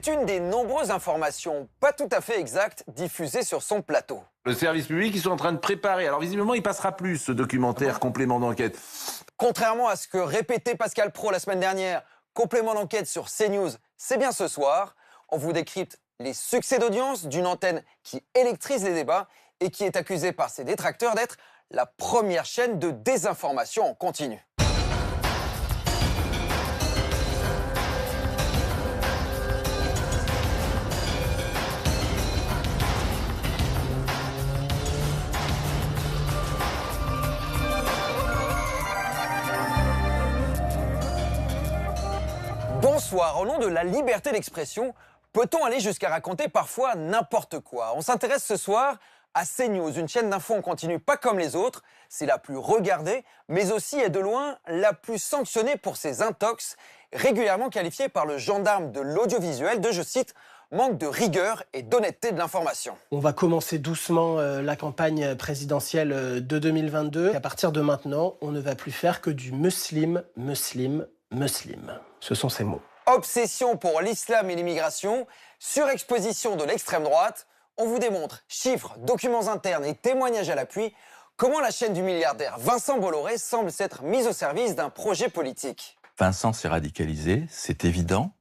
C'est une des nombreuses informations pas tout à fait exactes diffusées sur son plateau. Le service public, ils sont en train de préparer. Alors visiblement, il passera plus, ce documentaire complément d'enquête. Contrairement à ce que répétait Pascal Praud la semaine dernière, complément d'enquête sur CNews, c'est bien ce soir. On vous décrypte les succès d'audience d'une antenne qui électrise les débats et qui est accusée par ses détracteurs d'être la première chaîne de désinformation en continu. Bonsoir, au nom de la liberté d'expression, peut-on aller jusqu'à raconter parfois n'importe quoi? On s'intéresse ce soir à CNews, une chaîne d'infos en continu pas comme les autres. C'est la plus regardée, mais aussi et de loin la plus sanctionnée pour ses intox, régulièrement qualifiée par le gendarme de l'audiovisuel de, je cite, manque de rigueur et d'honnêteté de l'information. On va commencer doucement la campagne présidentielle de 2022. À partir de maintenant, on ne va plus faire que du muslim. Ce sont ces mots. Obsession pour l'islam et l'immigration, surexposition de l'extrême droite. On vous démontre, chiffres, documents internes et témoignages à l'appui, comment la chaîne du milliardaire Vincent Bolloré semble s'être mise au service d'un projet politique. Vincent s'est radicalisé, c'est évident.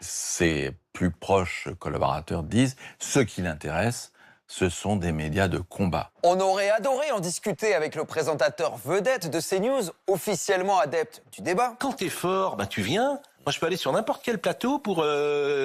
Ses plus proches collaborateurs disent ce qui l'intéresse, ce sont des médias de combat. On aurait adoré en discuter avec le présentateur vedette de CNews, officiellement adepte du débat. Quand t'es fort, tu viens. Moi, je peux aller sur n'importe quel plateau pour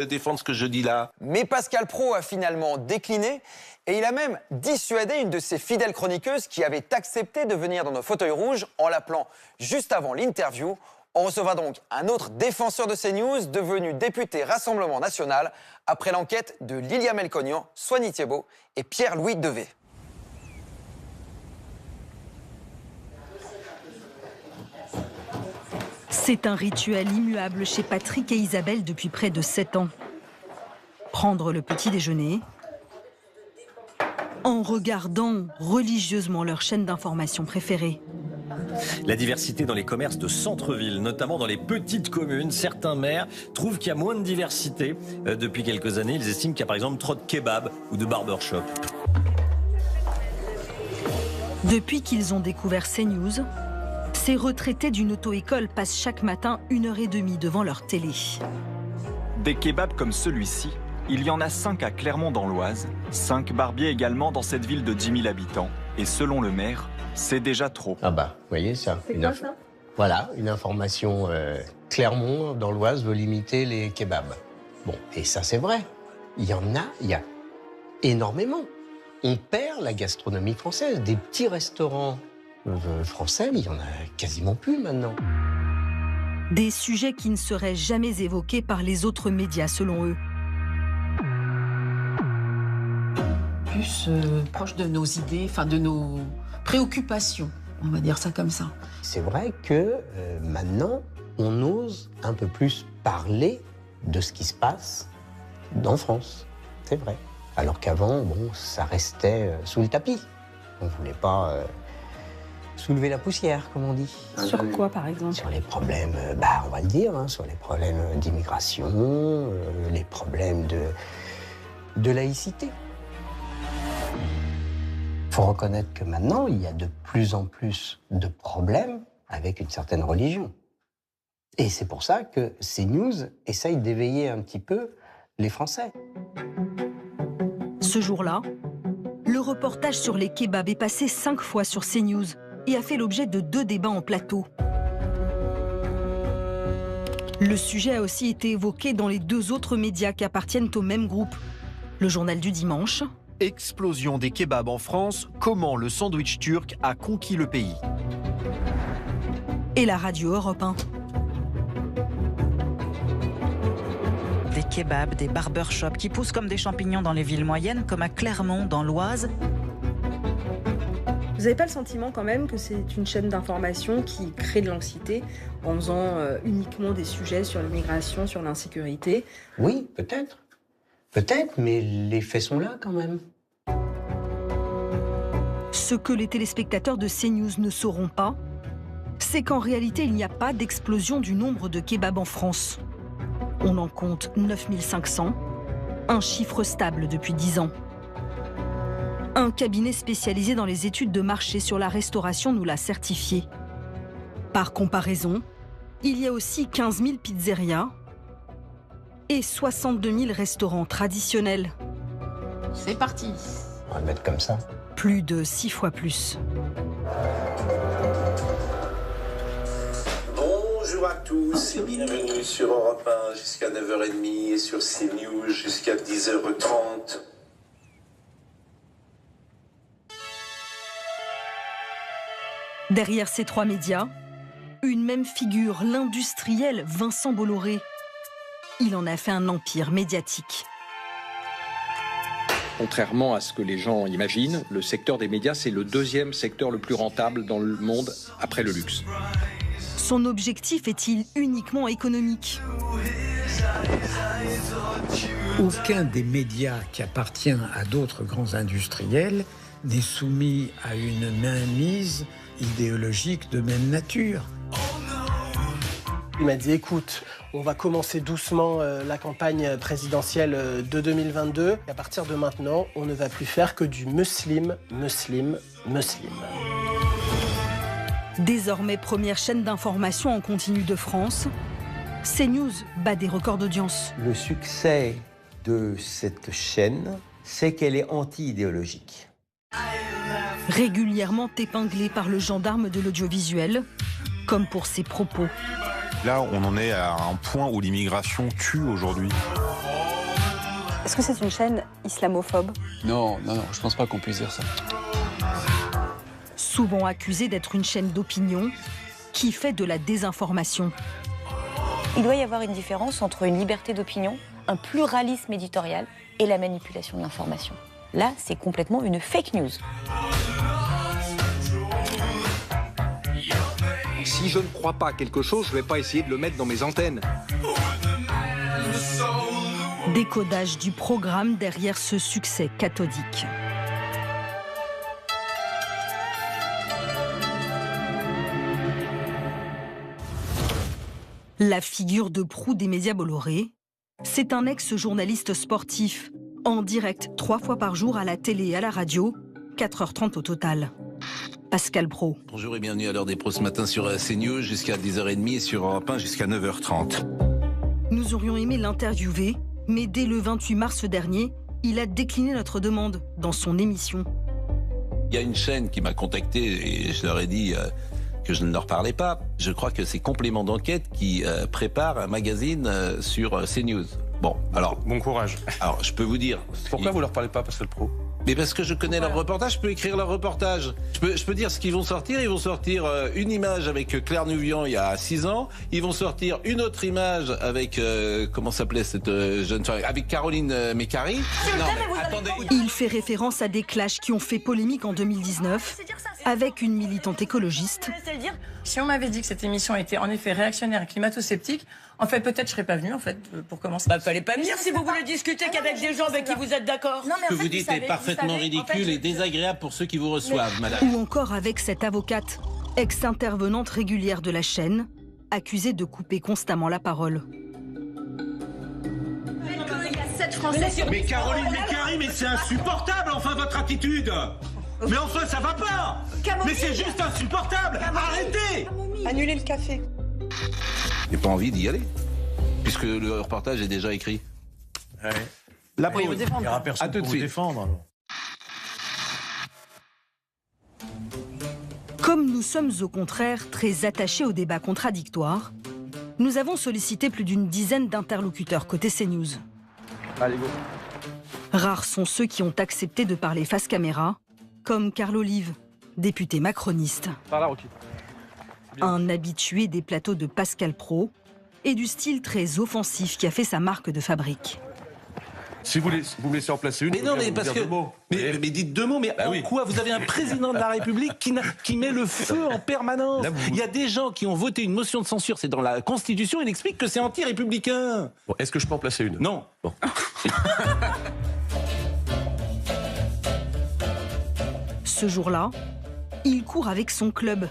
défendre ce que je dis là. Mais Pascal Praud a finalement décliné et il a même dissuadé une de ses fidèles chroniqueuses qui avait accepté de venir dans nos fauteuils rouges en l'appelant juste avant l'interview. On recevra donc un autre défenseur de CNews devenu député Rassemblement National après l'enquête de Lilia Melconian, Soigny Thiebaud et Pierre-Louis Devet. C'est un rituel immuable chez Patrick et Isabelle depuis près de 7 ans. Prendre le petit déjeuner en regardant religieusement leur chaîne d'information préférée. La diversité dans les commerces de centre-ville, notamment dans les petites communes. Certains maires trouvent qu'il y a moins de diversité. Depuis quelques années, ils estiment qu'il y a par exemple trop de kebabs ou de barbershop. Depuis qu'ils ont découvert CNews, ces retraités d'une auto-école passent chaque matin 1h30 devant leur télé. Des kebabs comme celui-ci, il y en a 5 à Clermont dans l'Oise, 5 barbiers également dans cette ville de 10 000 habitants. Et selon le maire, c'est déjà trop. Ah bah, vous voyez ça. C'est quoi ça ? Voilà, une information. Clermont, dans l'Oise, veut limiter les kebabs. Bon, et ça c'est vrai. Il y a énormément. On perd la gastronomie française. Des petits restaurants français, il y en a quasiment plus maintenant. Des sujets qui ne seraient jamais évoqués par les autres médias, selon eux. Plus proche de nos idées, de nos préoccupations, on va dire ça comme ça. C'est vrai que maintenant, on ose un peu plus parler de ce qui se passe en France. C'est vrai. Alors qu'avant, ça restait sous le tapis. On ne voulait pas soulever la poussière, comme on dit. Sur quoi, par exemple ? Sur les problèmes, on va le dire, sur les problèmes d'immigration, les problèmes de laïcité. Il faut reconnaître que maintenant, il y a de plus en plus de problèmes avec une certaine religion. Et c'est pour ça que CNews essaye d'éveiller un petit peu les Français. Ce jour-là, le reportage sur les kebabs est passé 5 fois sur CNews et a fait l'objet de 2 débats en plateau. Le sujet a aussi été évoqué dans les 2 autres médias qui appartiennent au même groupe. Le Journal du Dimanche. Explosion des kebabs en France, comment le sandwich turc a conquis le pays. Et la radio Europe 1. Des kebabs, des barbershops qui poussent comme des champignons dans les villes moyennes, comme à Clermont, dans l'Oise. Vous n'avez pas le sentiment quand même que c'est une chaîne d'information qui crée de l'anxiété en faisant uniquement des sujets sur l'immigration, sur l'insécurité ? Oui, peut-être. Peut-être, mais les faits sont là quand même. Ce que les téléspectateurs de CNews ne sauront pas, c'est qu'en réalité, il n'y a pas d'explosion du nombre de kebabs en France. On en compte 9500, un chiffre stable depuis 10 ans. Un cabinet spécialisé dans les études de marché sur la restauration nous l'a certifié. Par comparaison, il y a aussi 15 000 pizzerias et 62 000 restaurants traditionnels. C'est parti. On va le mettre comme ça. Plus de 6 fois plus. Bonjour à tous et bienvenue sur Europe 1 jusqu'à 9h30 et sur CNews jusqu'à 10h30. Derrière ces 3 médias, une même figure, l'industriel Vincent Bolloré. Il en a fait un empire médiatique. Contrairement à ce que les gens imaginent, le secteur des médias, c'est le 2e secteur le plus rentable dans le monde après le luxe. Son objectif est-il uniquement économique ? Aucun des médias qui appartient à d'autres grands industriels n'est soumis à une mainmise idéologique de même nature. Il m'a dit, écoute, on va commencer doucement la campagne présidentielle de 2022. Et à partir de maintenant, on ne va plus faire que du muslim. Désormais première chaîne d'information en continu de France, CNews bat des records d'audience. Le succès de cette chaîne, c'est qu'elle est anti-idéologique. Régulièrement épinglé par le gendarme de l'audiovisuel, comme pour ses propos. Là, on en est à un point où l'immigration tue aujourd'hui. Est-ce que c'est une chaîne islamophobe ? Non, je pense pas qu'on puisse dire ça. Souvent accusée d'être une chaîne d'opinion qui fait de la désinformation. Il doit y avoir une différence entre une liberté d'opinion, un pluralisme éditorial et la manipulation de l'information. Là, c'est complètement une fake news. Si je ne crois pas à quelque chose, je ne vais pas essayer de le mettre dans mes antennes. Décodage du programme derrière ce succès cathodique. La figure de proue des médias Bolloré, c'est un ex-journaliste sportif, en direct 3 fois par jour à la télé et à la radio, 4h30 au total. Pascal Praud. Bonjour et bienvenue à l'heure des pros ce matin sur CNews jusqu'à 10h30 et sur Europe 1 jusqu'à 9h30. Nous aurions aimé l'interviewer, mais dès le 28 mars dernier, il a décliné notre demande dans son émission. Il y a une chaîne qui m'a contacté et je leur ai dit que je ne leur parlais pas. Je crois que c'est Complément d'enquête qui prépare un magazine sur CNews. Bon, alors... Bon courage. Alors, je peux vous dire... Pourquoi vous leur parlez pas, Pascal Praud ? Mais parce que je connais leur reportage, je peux écrire leur reportage. Je peux dire ce qu'ils vont sortir. Ils vont sortir une image avec Claire Nouvian il y a 6 ans. Ils vont sortir une autre image avec, comment s'appelait cette jeune femme ? Avec Caroline Mécari. Non, mais attendez. Il fait référence à des clashs qui ont fait polémique en 2019 avec une militante écologiste. Si on m'avait dit que cette émission était en effet réactionnaire et climato-sceptique, en fait, peut-être je serais pas venue, en fait, pour commencer. Fallait pas me dire si vous voulez discuter qu'avec des gens avec qui vous êtes d'accord. Ce que vous dites est parfaitement ridicule et désagréable pour ceux qui vous reçoivent, madame. Ou encore avec cette avocate, ex-intervenante régulière de la chaîne, accusée de couper constamment la parole. Mais Caroline Mécari, mais c'est insupportable, enfin, votre attitude. Mais enfin, ça va pas. Mais c'est juste insupportable. Arrêtez. Annulez le café. J'ai pas envie d'y aller, puisque le reportage est déjà écrit. Ouais. La il y aura personne à tout de pour suite. vous défendre. Alors. Comme nous sommes au contraire très attachés aux débats contradictoires, nous avons sollicité plus d'une dizaine d'interlocuteurs côté CNews. Allez, go. Rares sont ceux qui ont accepté de parler face caméra, comme Carl Olive, député macroniste. Par là, Rocky. Un habitué des plateaux de Pascal Praud et du style très offensif qui a fait sa marque de fabrique. Si vous me laissez en placer une, mais non, mais parce que. Mais dites 2 mots, mais en quoi vous avez un président de la République qui met le feu en permanence. Il y a des gens qui ont voté une motion de censure, c'est dans la Constitution, il explique que c'est anti-républicain. Bon, est-ce que je peux en placer une ? Non. Bon. Ce jour-là, il court avec son club.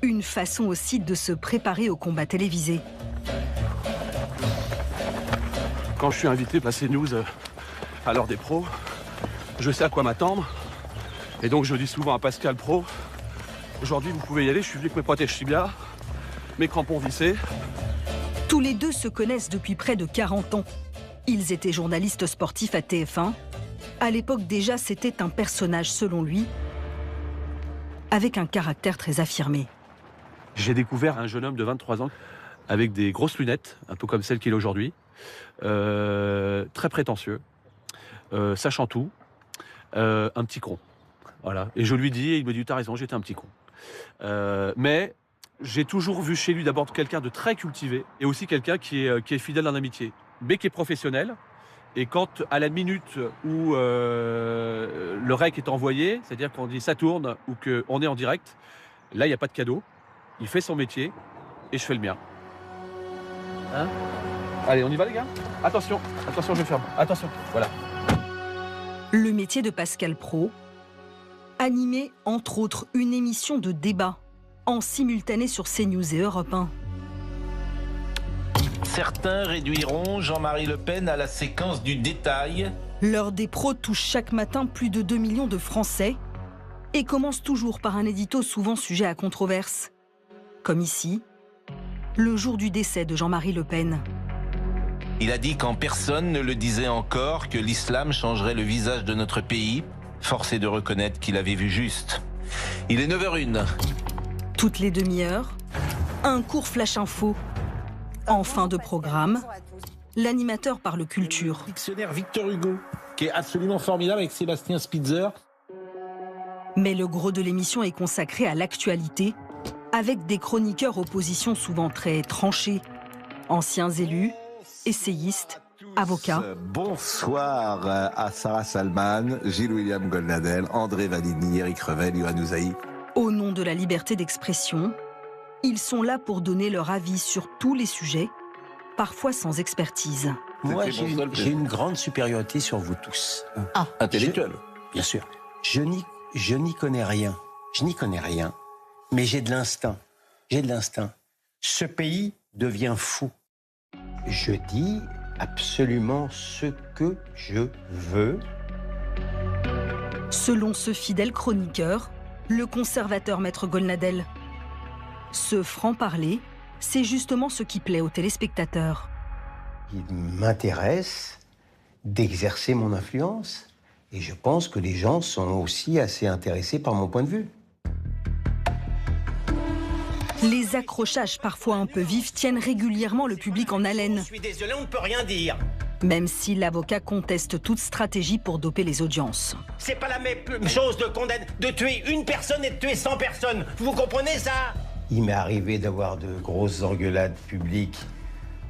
Une façon aussi de se préparer au combat télévisé. Quand je suis invité à CNews à l'heure des pros, je sais à quoi m'attendre. Et donc je dis souvent à Pascal Praud, aujourd'hui vous pouvez y aller, je suis venu avec mes protèges tibia, mes crampons vissés. Tous les deux se connaissent depuis près de 40 ans. Ils étaient journalistes sportifs à TF1. À l'époque déjà, c'était un personnage selon lui, avec un caractère très affirmé. J'ai découvert un jeune homme de 23 ans avec des grosses lunettes, un peu comme celle qu'il a aujourd'hui, très prétentieux, sachant tout, un petit con. Voilà. Et je lui dis, et il me dit, t'as raison, j'étais un petit con. Mais j'ai toujours vu chez lui d'abord quelqu'un de très cultivé et aussi quelqu'un qui est fidèle en amitié, mais qui est professionnel. Et quand, à la minute où le rec est envoyé, c'est-à-dire qu'on dit ça tourne ou qu'on est en direct, là, il n'y a pas de cadeau. Il fait son métier et je fais le mien. Hein? Allez, on y va, les gars? Attention, attention, je ferme. Attention, voilà. Le métier de Pascal Praud, animer, entre autres, une émission de débat en simultané sur CNews et Europe 1. Certains réduiront Jean-Marie Le Pen à la séquence du détail. L'heure des pros touche chaque matin plus de 2 millions de Français et commence toujours par un édito souvent sujet à controverse. Comme ici, le jour du décès de Jean-Marie Le Pen. Il a dit quand personne ne le disait encore que l'islam changerait le visage de notre pays. Force est de reconnaître qu'il avait vu juste. Il est 9h01. Toutes les demi-heures, un court flash info. En fin de programme, l'animateur parle culture. Dictionnaire Victor Hugo, qui est absolument formidable avec Sébastien Spitzer. Mais le gros de l'émission est consacré à l'actualité, avec des chroniqueurs opposition souvent très tranchés, anciens élus, essayistes, avocats. Bonsoir à Sarah Salman, Gilles-William Goldnadel, André Valigny, Éric Revel, Yohann Usaï. Au nom de la liberté d'expression, ils sont là pour donner leur avis sur tous les sujets, parfois sans expertise. Moi, j'ai une grande supériorité sur vous tous. Intellectuel. Bien sûr. Je n'y connais rien. Je n'y connais rien. Mais j'ai de l'instinct. J'ai de l'instinct. Ce pays devient fou. Je dis absolument ce que je veux. Selon ce fidèle chroniqueur, le conservateur Maître Goldnadel, ce franc-parler, c'est justement ce qui plaît aux téléspectateurs. Il m'intéresse d'exercer mon influence. Et je pense que les gens sont aussi assez intéressés par mon point de vue. Les accrochages parfois un peu vifs tiennent régulièrement le public en haleine. Je suis désolé, on ne peut rien dire. Même si l'avocat conteste toute stratégie pour doper les audiences. C'est pas la même chose de tuer une personne et de tuer 100 personnes. Vous comprenez ça? Il m'est arrivé d'avoir de grosses engueulades publiques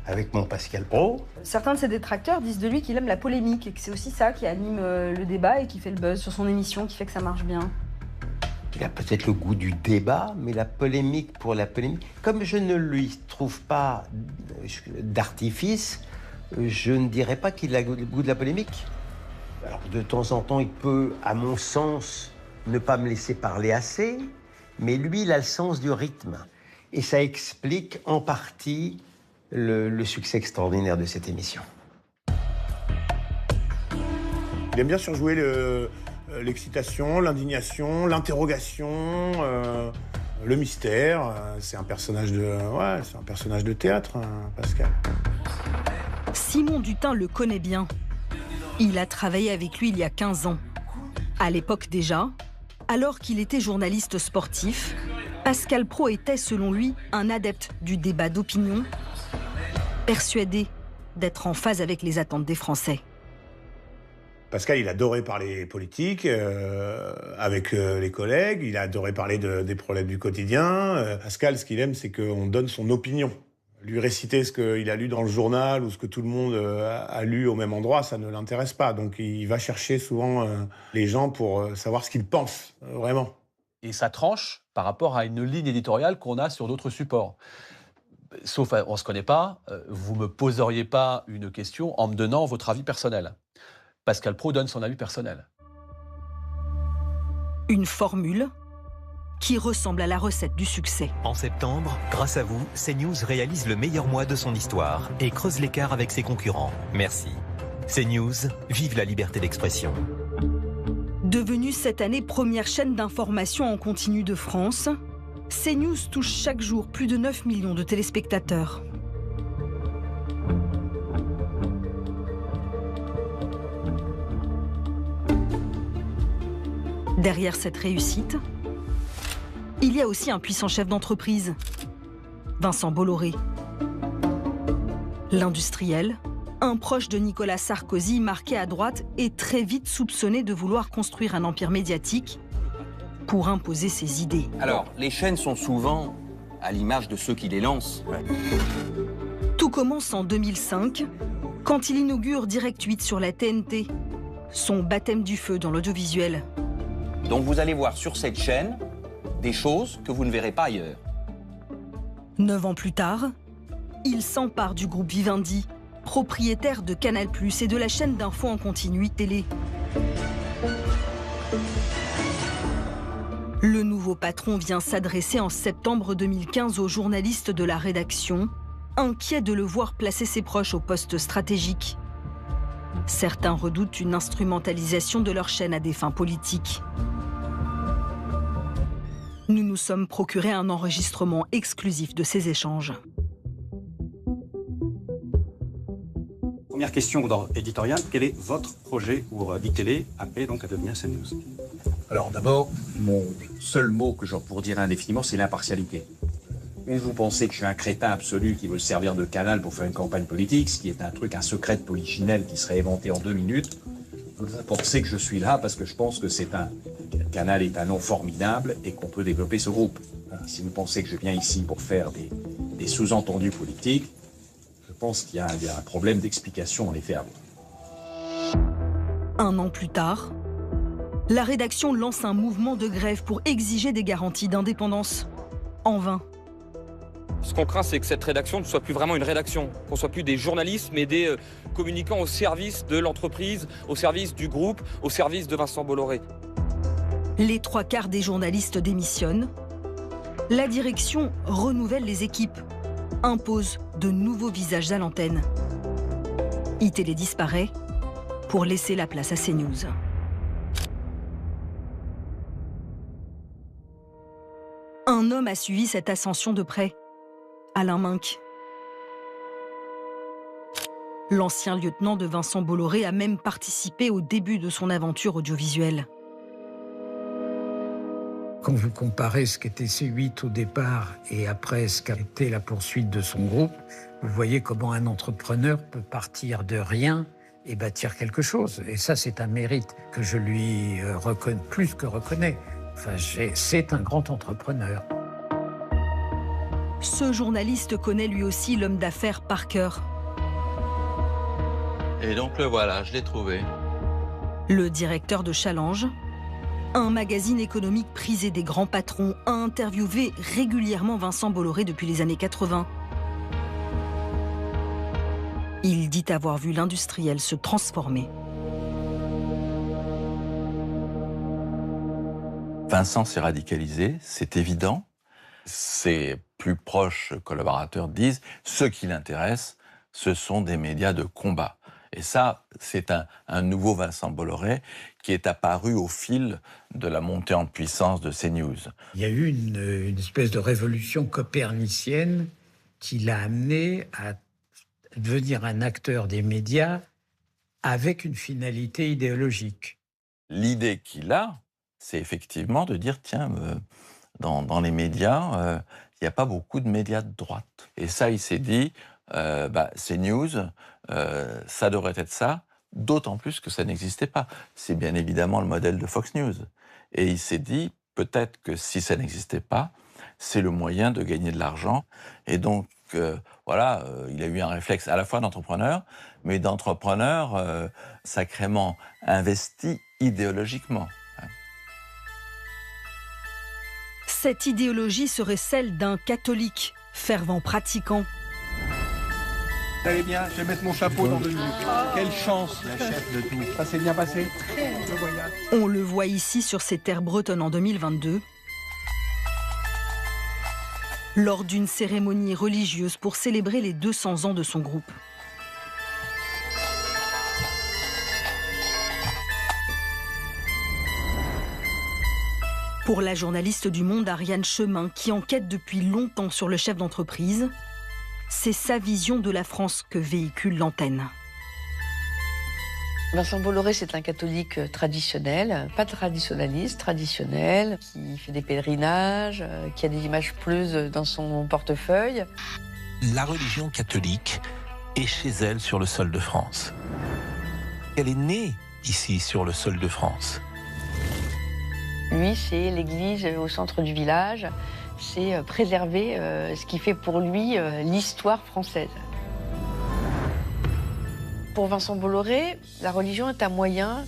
avec mon Pascal Praud. Certains de ses détracteurs disent de lui qu'il aime la polémique et que c'est aussi ça qui anime le débat et qui fait le buzz sur son émission, qui fait que ça marche bien. Il a peut-être le goût du débat, mais la polémique pour la polémique... Comme je ne lui trouve pas d'artifice, je ne dirais pas qu'il a le goût de la polémique. Alors, de temps en temps, il peut, à mon sens, ne pas me laisser parler assez, mais lui, il a le sens du rythme. Et ça explique en partie le succès extraordinaire de cette émission. Il aime bien surjouer l'excitation, l'indignation, l'interrogation, le mystère. C'est un personnage de théâtre, Pascal. Simon Dutin le connaît bien. Il a travaillé avec lui il y a 15 ans. À l'époque déjà, alors qu'il était journaliste sportif, Pascal Praud était, selon lui, un adepte du débat d'opinion, persuadé d'être en phase avec les attentes des Français. Pascal, il adorait parler politique avec les collègues, il adorait parler des problèmes du quotidien. Pascal, ce qu'il aime, c'est qu'on donne son opinion. Lui réciter ce qu'il a lu dans le journal ou ce que tout le monde a lu au même endroit, ça ne l'intéresse pas. Donc il va chercher souvent les gens pour savoir ce qu'ils pensent, vraiment. Et ça tranche par rapport à une ligne éditoriale qu'on a sur d'autres supports. Sauf, on ne se connaît pas, vous ne me poseriez pas une question en me donnant votre avis personnel. Pascal Praud donne son avis personnel. Une formule qui ressemble à la recette du succès. En septembre, grâce à vous, CNews réalise le meilleur mois de son histoire et creuse l'écart avec ses concurrents. Merci. CNews, vive la liberté d'expression. Devenue cette année première chaîne d'information en continu de France, CNews touche chaque jour plus de 9 millions de téléspectateurs. Derrière cette réussite, il y a aussi un puissant chef d'entreprise, Vincent Bolloré. L'industriel, un proche de Nicolas Sarkozy, marqué à droite, est très vite soupçonné de vouloir construire un empire médiatique pour imposer ses idées. Alors, les chaînes sont souvent à l'image de ceux qui les lancent. Tout commence en 2005, quand il inaugure Direct 8 sur la TNT, son baptême du feu dans l'audiovisuel. Donc vous allez voir sur cette chaîne des choses que vous ne verrez pas ailleurs. 9 ans plus tard, il s'empare du groupe Vivendi, propriétaire de Canal+ et de la chaîne d'infos en continu Télé. Le nouveau patron vient s'adresser en septembre 2015 aux journalistes de la rédaction, inquiets de le voir placer ses proches au poste stratégique. Certains redoutent une instrumentalisation de leur chaîne à des fins politiques. Nous nous sommes procuré un enregistrement exclusif de ces échanges. Première question éditoriale, quel est votre projet pour Télé après donc à devenir CNews? Alors d'abord, mon seul mot que j'aurais pour dire indéfiniment, c'est l'impartialité. Mais vous pensez que je suis un crétin absolu qui veut se servir de Canal pour faire une campagne politique, ce qui est un secret de polichinelle qui serait inventé en 2 minutes. Vous pensez que je suis là parce que je pense que Canal est un nom formidable et qu'on peut développer ce groupe. Si vous pensez que je viens ici pour faire des sous-entendus politiques, je pense qu'il y a un problème d'explication dans les faits. 1 an plus tard, la rédaction lance un mouvement de grève pour exiger des garanties d'indépendance. En vain. Ce qu'on craint, c'est que cette rédaction ne soit plus vraiment une rédaction, qu'on ne soit plus des journalistes, mais des communicants au service de l'entreprise, au service du groupe, au service de Vincent Bolloré. Les 3/4 des journalistes démissionnent. La direction renouvelle les équipes, impose de nouveaux visages à l'antenne. iTélé disparaît pour laisser la place à CNews. Un homme a suivi cette ascension de près. Alain Minc. L'ancien lieutenant de Vincent Bolloré a même participé au début de son aventure audiovisuelle. Quand vous comparez ce qu'était C8 au départ et après ce qu'a été la poursuite de son groupe, vous voyez comment un entrepreneur peut partir de rien et bâtir quelque chose. Et ça, c'est un mérite que je lui reconnais, plus que reconnais. Enfin, c'est un grand entrepreneur. Ce journaliste connaît lui aussi l'homme d'affaires Parker. Et donc le voilà, je l'ai trouvé. Le directeur de Challenge, un magazine économique prisé des grands patrons, a interviewé régulièrement Vincent Bolloré depuis les années 80. Il dit avoir vu l'industriel se transformer. Vincent s'est radicalisé, c'est évident. Ses plus proches collaborateurs disent ce qui l'intéresse, ce sont des médias de combat. Et ça, c'est un nouveau Vincent Bolloré qui est apparu au fil de la montée en puissance de CNews. Il y a eu une espèce de révolution copernicienne qui l'a amené à devenir un acteur des médias avec une finalité idéologique. L'idée qu'il a, c'est effectivement de dire, tiens, dans les médias, il n'y a pas beaucoup de médias de droite. Et ça, il s'est dit, CNews, ça devrait être ça, d'autant plus que ça n'existait pas. C'est bien évidemment le modèle de Fox News. Et il s'est dit, peut-être que si ça n'existait pas, c'est le moyen de gagner de l'argent. Et donc, voilà, il a eu un réflexe à la fois d'entrepreneur, mais d'entrepreneur sacrément investi idéologiquement. Cette idéologie serait celle d'un catholique, fervent pratiquant. Allez bien, je vais mettre mon chapeau dans 2 minutes. Quelle chance, la chef de tout. Ça s'est bien passé, le voyage. On le voit ici sur ces terres bretonnes en 2022. lors d'une cérémonie religieuse pour célébrer les 200 ans de son groupe. Pour la journaliste du Monde Ariane Chemin, qui enquête depuis longtemps sur le chef d'entreprise, c'est sa vision de la France que véhicule l'antenne. Vincent Bolloré, c'est un catholique traditionnel, pas traditionnaliste, traditionnel, qui fait des pèlerinages, qui a des images pleuses dans son portefeuille. La religion catholique est chez elle sur le sol de France. Elle est née ici sur le sol de France. Lui, c'est l'église au centre du village, c'est préserver ce qui fait pour lui l'histoire française. Pour Vincent Bolloré, la religion est un moyen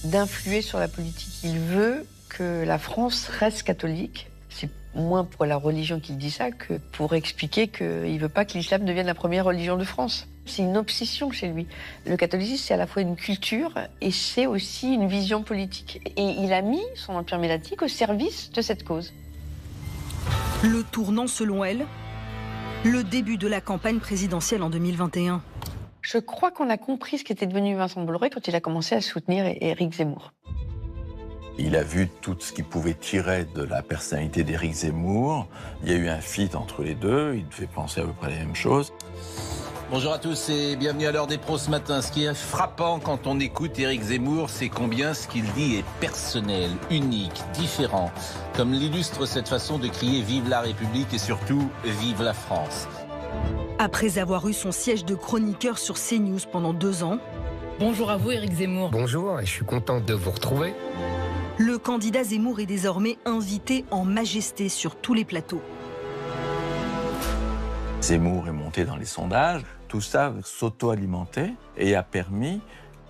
d'influer sur la politique. Il veut que la France reste catholique. C'est moins pour la religion qu'il dit ça que pour expliquer qu'il ne veut pas que l'islam devienne la première religion de France. C'est une obsession chez lui. Le catholicisme, c'est à la fois une culture et c'est aussi une vision politique. Et il a mis son empire médiatique au service de cette cause. Le tournant, selon elle, le début de la campagne présidentielle en 2021. Je crois qu'on a compris ce qu'était devenu Vincent Bolloré quand il a commencé à soutenir Éric Zemmour. Il a vu tout ce qu'il pouvait tirer de la personnalité d'Éric Zemmour. Il y a eu un feat entre les deux, il fait penser à peu près les mêmes choses. Bonjour à tous et bienvenue à l'heure des pros ce matin. Ce qui est frappant quand on écoute Éric Zemmour, c'est combien ce qu'il dit est personnel, unique, différent. Comme l'illustre cette façon de crier « Vive la République » et surtout « Vive la France ». Après avoir eu son siège de chroniqueur sur CNews pendant 2 ans... Bonjour à vous, Éric Zemmour. Bonjour, et je suis contente de vous retrouver. Le candidat Zemmour est désormais invité en majesté sur tous les plateaux. Zemmour est monté dans les sondages. Tout ça s'auto-alimentait et a permis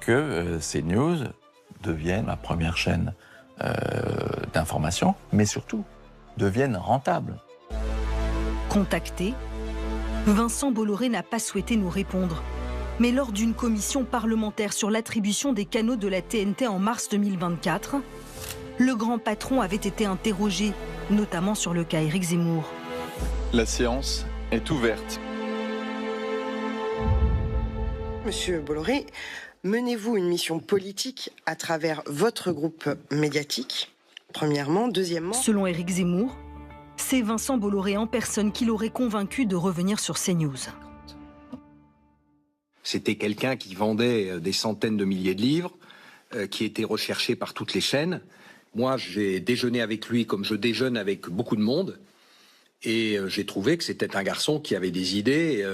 que CNews devienne la première chaîne d'information, mais surtout devienne rentable. Contacté, Vincent Bolloré n'a pas souhaité nous répondre. Mais lors d'une commission parlementaire sur l'attribution des canaux de la TNT en mars 2024, le grand patron avait été interrogé, notamment sur le cas Éric Zemmour. La séance est ouverte. Monsieur Bolloré, menez-vous une mission politique à travers votre groupe médiatique, premièrement. Deuxièmement... Selon Éric Zemmour, c'est Vincent Bolloré en personne qui l'aurait convaincu de revenir sur CNews. C'était quelqu'un qui vendait des centaines de milliers de livres, qui était recherché par toutes les chaînes. Moi, j'ai déjeuné avec lui comme je déjeune avec beaucoup de monde. Et j'ai trouvé que c'était un garçon qui avait des idées,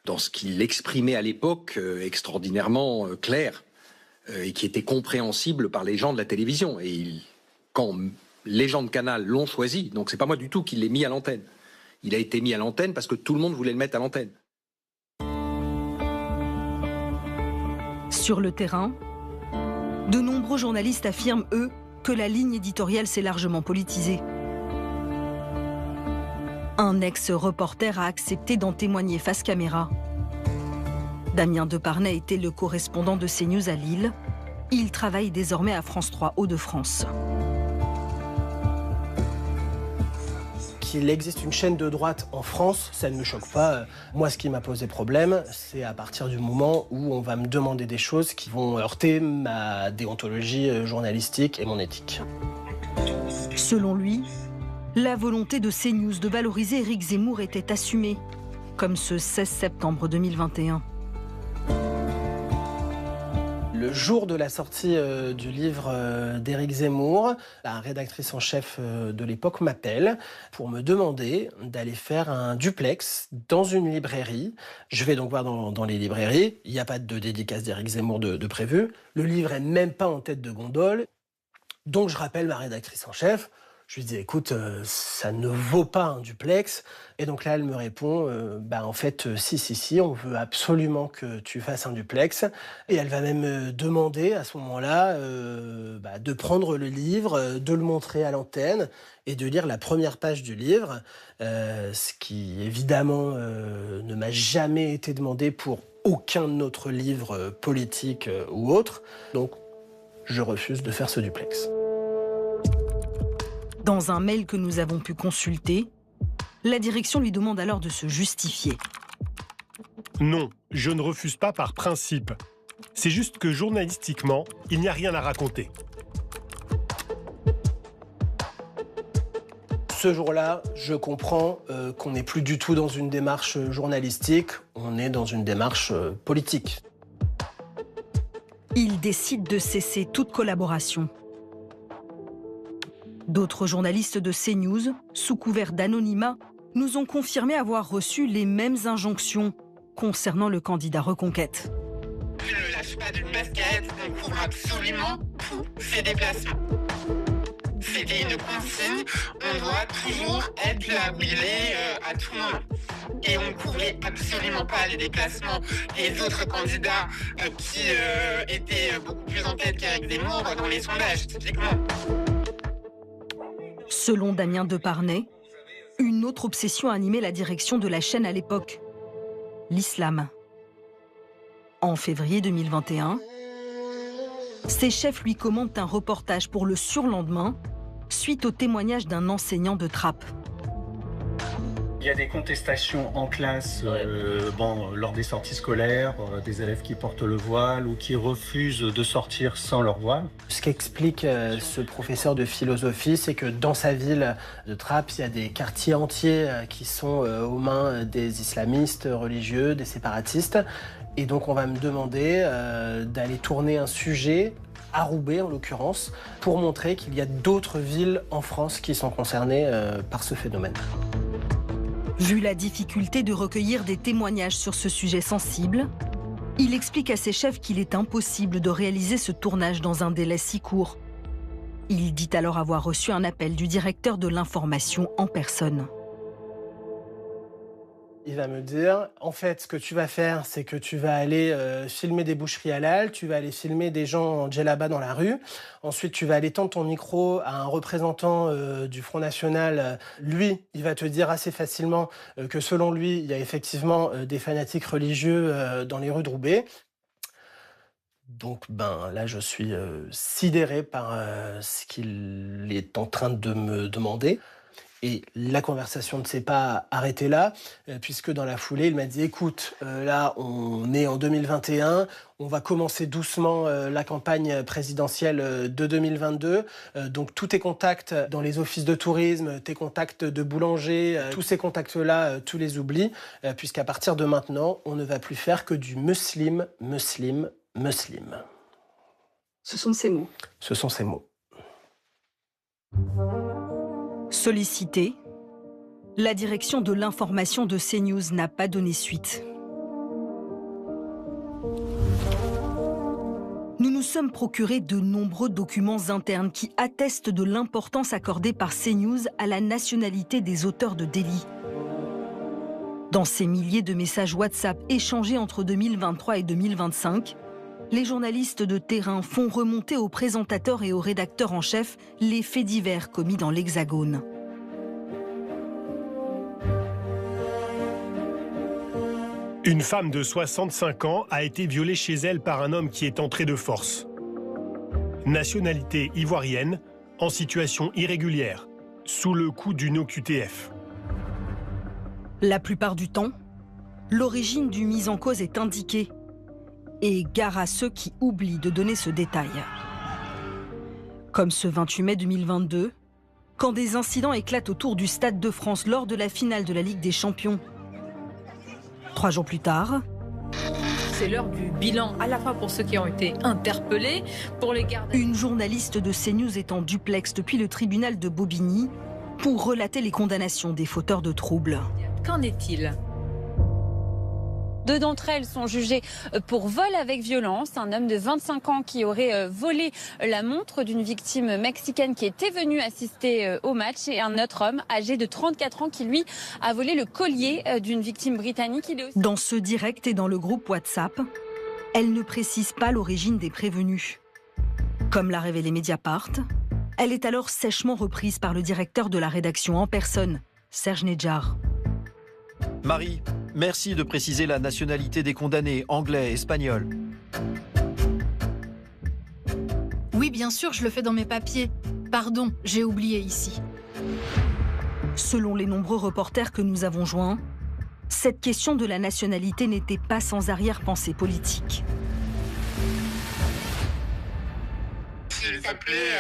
dans ce qu'il exprimait à l'époque, extraordinairement claires, et qui était compréhensible par les gens de la télévision. Et quand les gens de Canal l'ont choisi, donc c'est pas moi du tout qui l'ai mis à l'antenne. Il a été mis à l'antenne parce que tout le monde voulait le mettre à l'antenne. Sur le terrain, de nombreux journalistes affirment, eux, que la ligne éditoriale s'est largement politisée. Un ex-reporter a accepté d'en témoigner face caméra. Damien Deparnay était le correspondant de CNews à Lille. Il travaille désormais à France 3 Hauts-de-France. Qu'il existe une chaîne de droite en France, ça ne me choque pas. Moi, ce qui m'a posé problème, c'est à partir du moment où on va me demander des choses qui vont heurter ma déontologie journalistique et mon éthique. Selon lui, la volonté de CNews de valoriser Éric Zemmour était assumée, comme ce 16 septembre 2021. Le jour de la sortie du livre d'Éric Zemmour, la rédactrice en chef de l'époque m'appelle pour me demander d'aller faire un duplex dans une librairie. Je vais donc voir dans les librairies, il n'y a pas de dédicace d'Éric Zemmour de prévu. Le livre n'est même pas en tête de gondole. Donc je rappelle ma rédactrice en chef. Je lui dis, écoute, ça ne vaut pas un duplex. Et donc là, elle me répond, en fait, si, on veut absolument que tu fasses un duplex. Et elle va même demander à ce moment-là de prendre le livre, de le montrer à l'antenne et de lire la première page du livre, ce qui, évidemment, ne m'a jamais été demandé pour aucun autre livre politique ou autre. Donc, je refuse de faire ce duplex. Dans un mail que nous avons pu consulter, La direction lui demande alors de se justifier. Non, je ne refuse pas par principe. C'est juste que journalistiquement, il n'y a rien à raconter. Ce jour-là, je comprends qu'on n'est plus du tout dans une démarche journalistique, on est dans une démarche politique. Il décide de cesser toute collaboration. D'autres journalistes de CNews, sous couvert d'anonymat, nous ont confirmé avoir reçu les mêmes injonctions concernant le candidat Reconquête. Tu ne lâches pas d'une basket, on couvre absolument tous ces déplacements. C'était une consigne, on doit toujours être là où il est à tout moment. Et on ne couvrait absolument pas les déplacements des autres candidats qui étaient beaucoup plus en tête qu'Éric Zemmour dans les sondages, typiquement. Selon Damien Deparnay, une autre obsession animait la direction de la chaîne à l'époque, l'islam. En février 2021, ses chefs lui commandent un reportage pour le surlendemain, suite au témoignage d'un enseignant de Trappes. Il y a des contestations en classe lors des sorties scolaires, des élèves qui portent le voile ou qui refusent de sortir sans leur voile. Ce qu'explique ce professeur de philosophie, c'est que dans sa ville de Trappes, il y a des quartiers entiers qui sont aux mains des islamistes religieux, des séparatistes. Et donc on va me demander d'aller tourner un sujet à Roubaix en l'occurrence, pour montrer qu'il y a d'autres villes en France qui sont concernées par ce phénomène. Vu la difficulté de recueillir des témoignages sur ce sujet sensible, il explique à ses chefs qu'il est impossible de réaliser ce tournage dans un délai si court. Il dit alors avoir reçu un appel du directeur de l'information en personne. Il va me dire, en fait, ce que tu vas faire, c'est que tu vas aller filmer des boucheries halal, tu vas aller filmer des gens en djellaba dans la rue. Ensuite, tu vas aller tendre ton micro à un représentant du Front National. Lui, il va te dire assez facilement que selon lui, il y a effectivement des fanatiques religieux dans les rues de Roubaix. Donc, là, je suis sidéré par ce qu'il est en train de me demander. Et la conversation ne s'est pas arrêtée là, puisque dans la foulée, il m'a dit « Écoute, là, on est en 2021, on va commencer doucement la campagne présidentielle de 2022. Donc tous tes contacts dans les offices de tourisme, tes contacts de boulanger, tous ces contacts-là, tu les oublies, puisqu'à partir de maintenant, on ne va plus faire que du muslim, muslim, muslim. » Ce sont ces mots. Ce sont ces mots. Sollicité, la direction de l'information de CNews n'a pas donné suite. Nous nous sommes procurés de nombreux documents internes qui attestent de l'importance accordée par CNews à la nationalité des auteurs de délits. Dans ces milliers de messages WhatsApp échangés entre 2023 et 2025, les journalistes de terrain font remonter aux présentateurs et aux rédacteurs en chef les faits divers commis dans l'Hexagone. Une femme de 65 ans a été violée chez elle par un homme qui est entré de force. Nationalité ivoirienne, en situation irrégulière, sous le coup d'une OQTF. La plupart du temps, l'origine du mis en cause est indiquée. Et gare à ceux qui oublient de donner ce détail. Comme ce 28 mai 2022, quand des incidents éclatent autour du Stade de France lors de la finale de la Ligue des Champions. 3 jours plus tard... C'est l'heure du bilan, à la fois pour ceux qui ont été interpellés, pour les gardes... Une journaliste de CNews est en duplex depuis le tribunal de Bobigny pour relater les condamnations des fauteurs de troubles. Qu'en est-il ? 2 d'entre elles sont jugées pour vol avec violence. Un homme de 25 ans qui aurait volé la montre d'une victime mexicaine qui était venue assister au match. Et un autre homme âgé de 34 ans qui, lui, a volé le collier d'une victime britannique. Il est aussi... Dans ce direct et dans le groupe WhatsApp, elle ne précise pas l'origine des prévenus. Comme l'a révélé Mediapart, elle est alors sèchement reprise par le directeur de la rédaction en personne, Serge Nedjar. Marie, merci de préciser la nationalité des condamnés, anglais, espagnol. Oui, bien sûr, je le fais dans mes papiers. Pardon, j'ai oublié ici. selon les nombreux reporters que nous avons joints, cette question de la nationalité n'était pas sans arrière-pensée politique. S'il s'appelait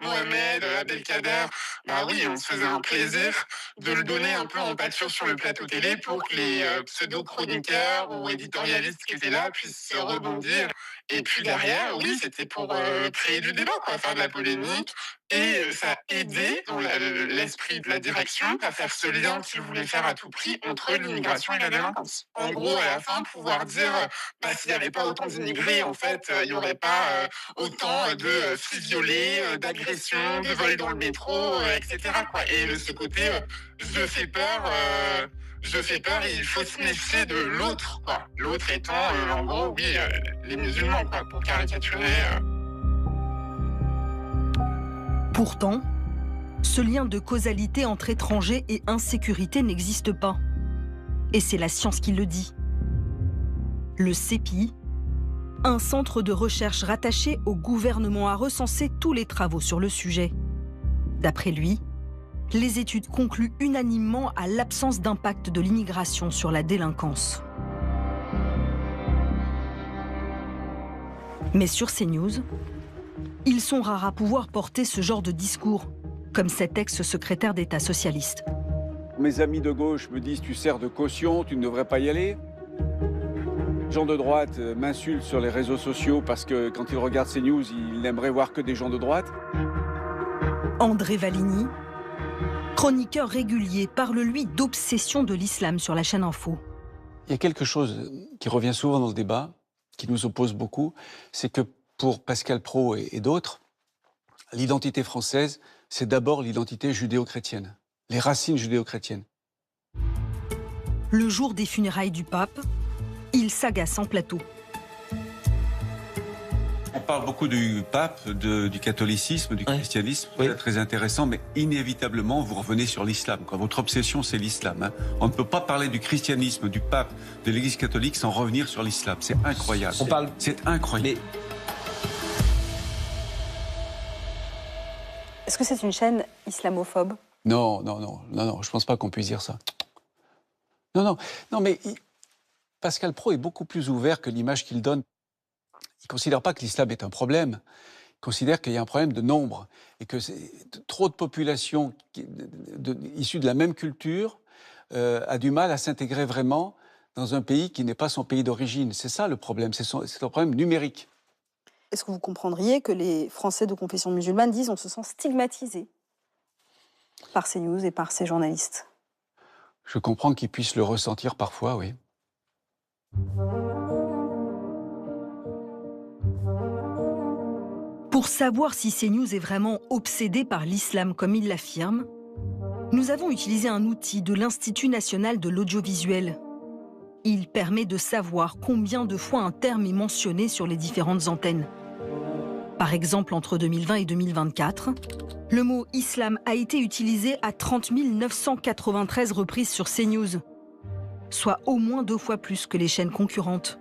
Mohamed Abdelkader, bah oui, on se faisait un plaisir de le donner un peu en pâture sur le plateau télé pour que les pseudo-chroniqueurs ou éditorialistes qui étaient là puissent rebondir. Et puis derrière, oui, c'était pour créer du débat, quoi, faire de la polémique. Et ça a aidé dans l'esprit de la direction à faire ce lien qu'ils voulaient faire à tout prix entre l'immigration et la délinquance. En gros, à la fin, pouvoir dire s'il n'y avait pas autant d'immigrés, en fait, il n'y aurait pas autant de filles violées, d'agressions, de vols dans le métro, etc. quoi. Et ce côté je fais peur et il faut se méfier de l'autre, quoi. L'autre étant, en gros, oui, les musulmans, quoi, pour caricaturer. Pourtant, ce lien de causalité entre étrangers et insécurité n'existe pas. Et c'est la science qui le dit. Le CEPI, un centre de recherche rattaché au gouvernement, a recensé tous les travaux sur le sujet. D'après lui, les études concluent unanimement à l'absence d'impact de l'immigration sur la délinquance. Mais sur CNews, ils sont rares à pouvoir porter ce genre de discours, comme cet ex-secrétaire d'État socialiste. Mes amis de gauche me disent « tu sers de caution, tu ne devrais pas y aller ». Les gens de droite m'insultent sur les réseaux sociaux parce que quand ils regardent CNews, ils n'aimeraient voir que des gens de droite. André Valigny, chroniqueur régulier, parle lui d'obsession de l'islam sur la chaîne Info. Il y a quelque chose qui revient souvent dans le débat, qui nous oppose beaucoup, c'est que pour Pascal Praud et d'autres, l'identité française, c'est d'abord l'identité judéo-chrétienne, les racines judéo-chrétiennes. Le jour des funérailles du pape, il s'agace en plateau. On parle beaucoup du pape, du catholicisme, du christianisme, c'est très intéressant, mais inévitablement, vous revenez sur l'islam. Votre obsession, c'est l'islam. Hein. On ne peut pas parler du christianisme, du pape, de l'Église catholique sans revenir sur l'islam. C'est incroyable. C'est incroyable. Est-ce que c'est une chaîne islamophobe ? Non, je ne pense pas qu'on puisse dire ça. Non, mais Pascal Praud est beaucoup plus ouvert que l'image qu'il donne. Il ne considère pas que l'islam est un problème. Il considère qu'il y a un problème de nombre et que trop de populations issues de la même culture a du mal à s'intégrer vraiment dans un pays qui n'est pas son pays d'origine. C'est ça le problème, c'est un problème numérique. Est-ce que vous comprendriez que les Français de confession musulmane disent on se sent stigmatisé par CNews et par ces journalistes ? Je comprends qu'ils puissent le ressentir parfois, oui. Pour savoir si CNews est vraiment obsédé par l'islam comme il l'affirme, nous avons utilisé un outil de l'Institut national de l'audiovisuel. Il permet de savoir combien de fois un terme est mentionné sur les différentes antennes. Par exemple, entre 2020 et 2024, le mot « islam » a été utilisé à 30 993 reprises sur CNews, soit au moins 2 fois plus que les chaînes concurrentes.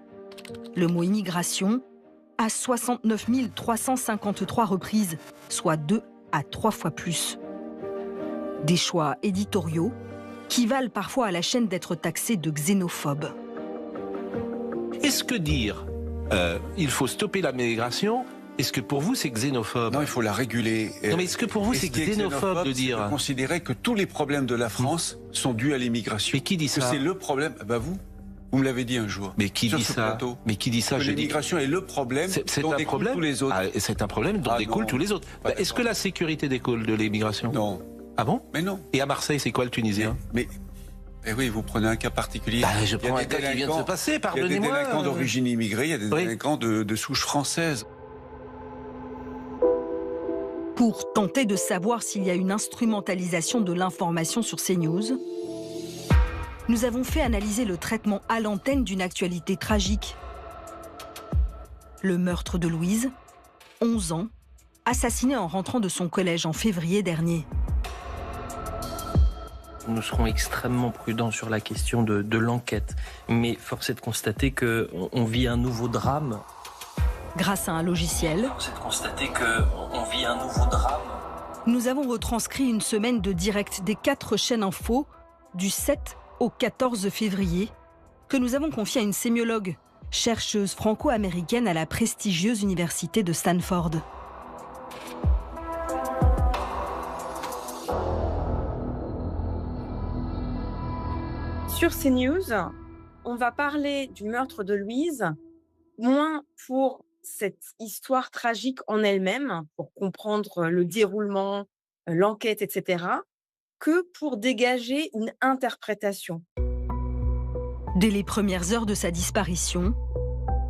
Le mot « immigration » à 69 353 reprises, soit 2 à 3 fois plus. Des choix éditoriaux qui valent parfois à la chaîne d'être taxée de xénophobe. Est-ce que dire il faut stopper la migration, est-ce que pour vous c'est xénophobe ? Non, il faut la réguler. Non, mais est-ce que pour vous c'est xénophobe de dire de considérer que tous les problèmes de la France sont dus à l'immigration. Mais qui dit ça ? Que c'est le problème. Vous me l'avez dit un jour. Mais qui dit ça ? Mais qui dit ça ? L'immigration est le problème dont découlent tous les autres. C'est un problème dont découlent tous les autres. Est-ce que la sécurité découle de l'immigration ? Non. Ah bon ? Mais non. Et à Marseille, c'est quoi le Tunisien ? Mais oui, vous prenez un cas particulier. Je prends un cas qui vient de se passer, pardonnez-moi. Il y a des délinquants d'origine immigrée, il y a des délinquants de souche française. Pour tenter de savoir s'il y a une instrumentalisation de l'information sur CNews, nous avons fait analyser le traitement à l'antenne d'une actualité tragique. Le meurtre de Louise, 11 ans, assassinée en rentrant de son collège en février dernier. Nous serons extrêmement prudents sur la question de l'enquête. Mais force est de constater qu'on vit un nouveau drame. Grâce à un logiciel, Force est de constater qu'on vit un nouveau drame. Nous avons retranscrit une semaine de direct des 4 chaînes info du 7 au 14 février que nous avons confié à une sémiologue, chercheuse franco-américaine à la prestigieuse université de Stanford. Sur CNews, on va parler du meurtre de Louise, moins pour cette histoire tragique en elle-même, pour comprendre le déroulement, l'enquête, etc., que pour dégager une interprétation. Dès les premières heures de sa disparition,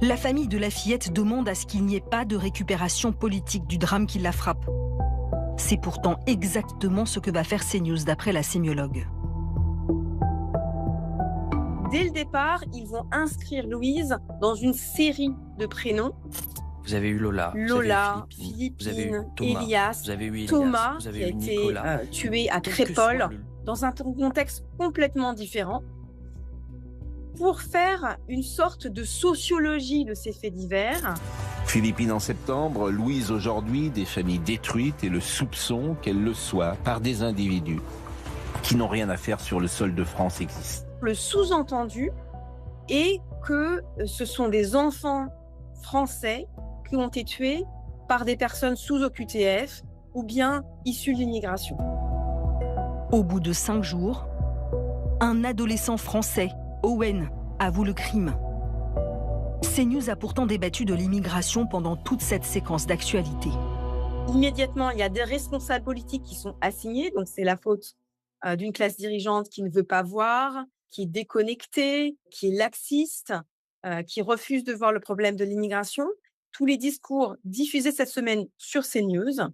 la famille de la fillette demande à ce qu'il n'y ait pas de récupération politique du drame qui la frappe. C'est pourtant exactement ce que va faire CNews d'après la sémiologue. Dès le départ, ils vont inscrire Louise dans une série de prénoms. Vous avez eu Lola, Philippine, vous avez eu Thomas, Elias, vous avez eu Elias, Thomas, vous avez qui a eu été Nicolas. tué à Crépol, dans un contexte complètement différent, pour faire une sorte de sociologie de ces faits divers. Philippine en septembre, Louise aujourd'hui, des familles détruites et le soupçon qu'elle le soit par des individus qui n'ont rien à faire sur le sol de France existe. Le sous-entendu est que ce sont des enfants français qui ont été tués par des personnes sous OQTF ou bien issues de l'immigration. Au bout de 5 jours, un adolescent français, Owen, avoue le crime. CNews a pourtant débattu de l'immigration pendant toute cette séquence d'actualité. Immédiatement, il y a des responsables politiques qui sont assignés, donc c'est la faute d'une classe dirigeante qui ne veut pas voir, qui est déconnectée, qui est laxiste, qui refuse de voir le problème de l'immigration. Tous les discours diffusés cette semaine sur CNews,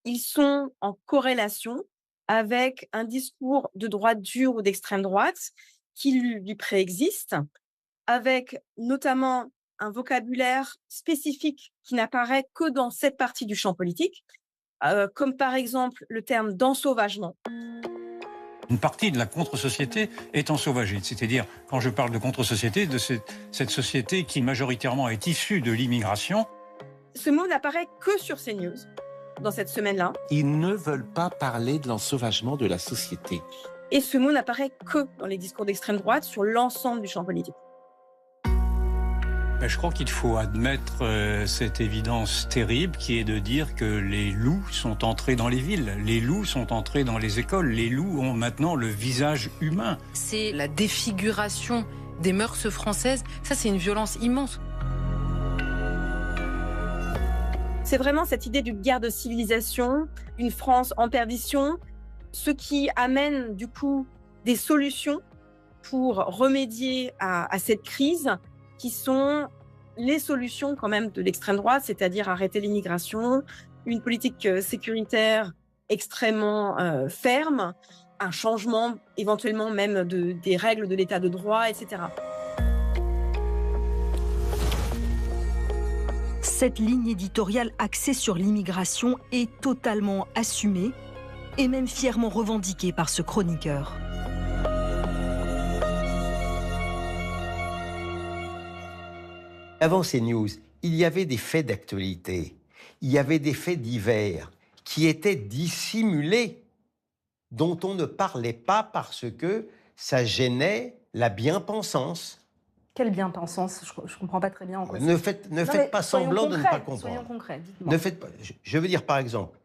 ils sont en corrélation avec un discours de droite dure ou d'extrême droite qui lui préexiste, avec notamment un vocabulaire spécifique qui n'apparaît que dans cette partie du champ politique, comme par exemple le terme d'ensauvagement. Une partie de la contre-société est ensauvagée. C'est-à-dire, quand je parle de contre-société, de cette société qui majoritairement est issue de l'immigration. Ce mot n'apparaît que sur CNews dans cette semaine-là. Ils ne veulent pas parler de l'ensauvagement de la société. Et ce mot n'apparaît que dans les discours d'extrême droite sur l'ensemble du champ politique. Je crois qu'il faut admettre cette évidence terrible qui est de dire que les loups sont entrés dans les villes, les loups sont entrés dans les écoles, les loups ont maintenant le visage humain. C'est la défiguration des mœurs françaises, ça c'est une violence immense. C'est vraiment cette idée d'une guerre de civilisation, une France en perdition, ce qui amène du coup des solutions pour remédier à cette crise, qui sont les solutions quand même de l'extrême droite, c'est-à-dire arrêter l'immigration, une politique sécuritaire extrêmement ferme, un changement éventuellement même des règles de l'état de droit, etc. Cette ligne éditoriale axée sur l'immigration est totalement assumée et même fièrement revendiquée par ce chroniqueur. Avant CNews, il y avait des faits d'actualité, il y avait des faits divers qui étaient dissimulés, dont on ne parlait pas parce que ça gênait la bien-pensance. Quelle bien-pensance? Je ne comprends pas très bien en quoi. Ne faites pas semblant de ne pas comprendre. Soyons concrets, dites-moi. Ne faites pas, je veux dire par exemple,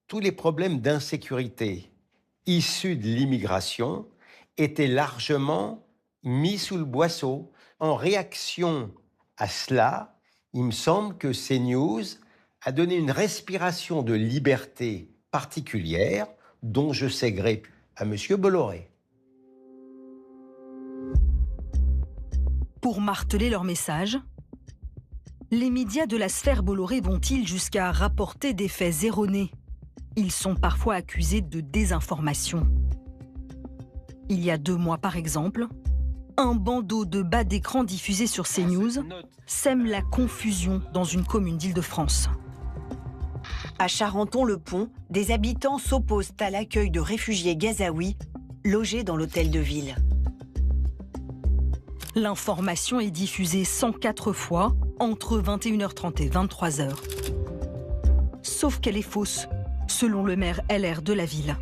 tous les problèmes d'insécurité issus de l'immigration étaient largement mis sous le boisseau. En réaction à cela, il me semble que CNews a donné une respiration de liberté particulière dont je sais gré à M. Bolloré. Pour marteler leur message, les médias de la sphère Bolloré vont-ils jusqu'à rapporter des faits erronés? Ils sont parfois accusés de désinformation. Il y a 2 mois, par exemple, un bandeau de bas d'écran diffusé sur CNews sème la confusion dans une commune d'Île-de-France. À Charenton-le-Pont, des habitants s'opposent à l'accueil de réfugiés gazaouis logés dans l'hôtel de ville. L'information est diffusée 104 fois entre 21h30 et 23h. Sauf qu'elle est fausse, selon le maire LR de la ville.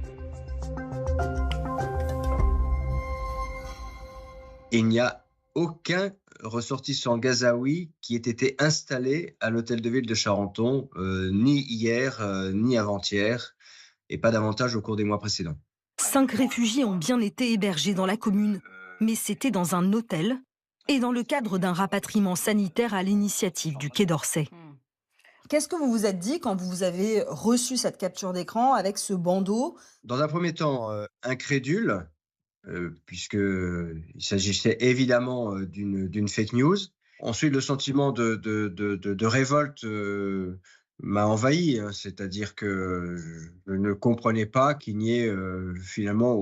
Il n'y a aucun ressortissant gazaoui qui ait été installé à l'hôtel de ville de Charenton, ni hier, ni avant-hier, et pas davantage au cours des mois précédents. 5 réfugiés ont bien été hébergés dans la commune, mais c'était dans un hôtel et dans le cadre d'un rapatriement sanitaire à l'initiative du Quai d'Orsay. Qu'est-ce que vous vous êtes dit quand vous avez reçu cette capture d'écran avec ce bandeau? Dans un premier temps, incrédule, puisqu'il s'agissait évidemment d'une fake news. Ensuite, le sentiment de révolte m'a envahi, hein, c'est-à-dire que je ne comprenais pas qu'il n'y ait finalement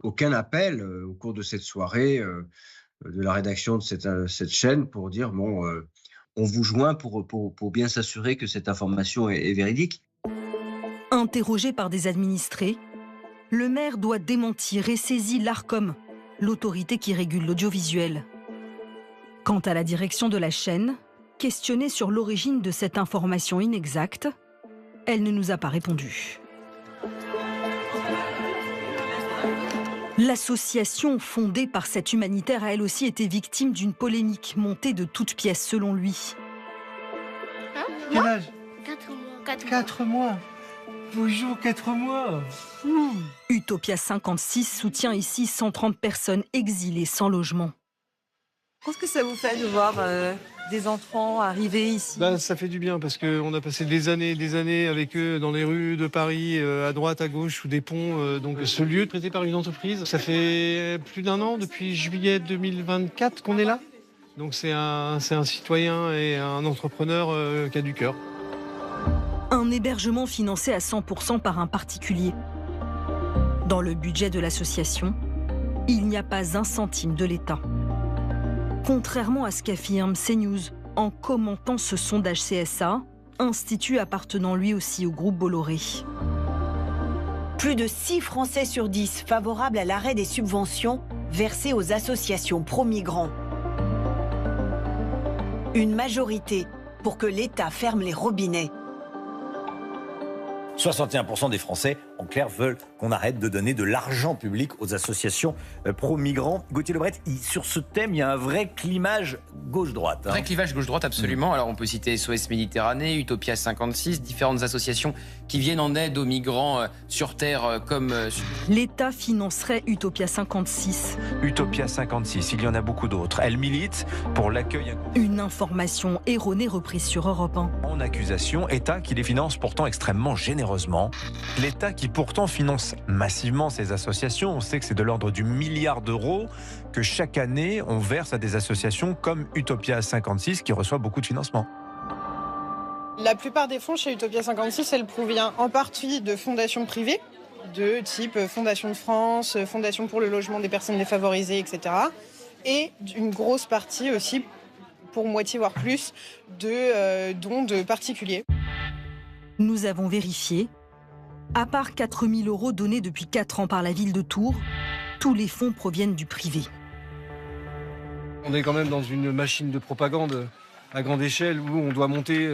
aucun appel au cours de cette soirée de la rédaction de cette chaîne pour dire bon, on vous joint pour bien s'assurer que cette information est véridique. Interrogé par des administrés, le maire doit démentir et saisit l'Arcom, l'autorité qui régule l'audiovisuel. Quant à la direction de la chaîne, questionnée sur l'origine de cette information inexacte, elle ne nous a pas répondu. L'association fondée par cet humanitaire a elle aussi été victime d'une polémique montée de toutes pièces selon lui. Quel âge? 4 mois. Bonjour, 4 mois. Utopia 56 soutient ici 130 personnes exilées sans logement. Qu'est-ce que ça vous fait de voir des enfants arriver ici? Ça fait du bien parce qu'on a passé des années avec eux dans les rues de Paris, à droite, à gauche, sous des ponts. Donc ce lieu prêté par une entreprise, ça fait plus d'1 an, depuis juillet 2024 qu'on est là. Donc c'est un citoyen et un entrepreneur qui a du cœur. Un hébergement financé à 100% par un particulier. Dans le budget de l'association, il n'y a pas un centime de l'État. Contrairement à ce qu'affirme CNews en commentant ce sondage CSA, institut appartenant lui aussi au groupe Bolloré. Plus de 6 Français sur 10 favorables à l'arrêt des subventions versées aux associations pro-migrants. Une majorité pour que l'État ferme les robinets. 61% des Français, en clair, veulent qu'on arrête de donner de l'argent public aux associations pro-migrants. Gauthier Lebret, sur ce thème, il y a un vrai clivage gauche-droite. Vrai clivage gauche-droite, absolument. Alors on peut citer SOS Méditerranée, Utopia 56, différentes associations qui viennent en aide aux migrants sur Terre comme... L'État financerait Utopia 56. Utopia 56, il y en a beaucoup d'autres. Elle milite pour l'accueil... Une information erronée reprise sur Europe 1. En accusation, État qui les finance pourtant extrêmement généreusement. L'État qui pourtant finance massivement ces associations. On sait que c'est de l'ordre du milliard d'euros que chaque année on verse à des associations comme Utopia 56 qui reçoit beaucoup de financement. La plupart des fonds chez Utopia 56, elle provient en partie de fondations privées, de type Fondation de France, Fondation pour le logement des personnes défavorisées, etc. Et une grosse partie aussi, pour moitié voire plus, de dons de particuliers. Nous avons vérifié. À part 4 000 € donnés depuis 4 ans par la ville de Tours, tous les fonds proviennent du privé. On est quand même dans une machine de propagande à grande échelle où on doit monter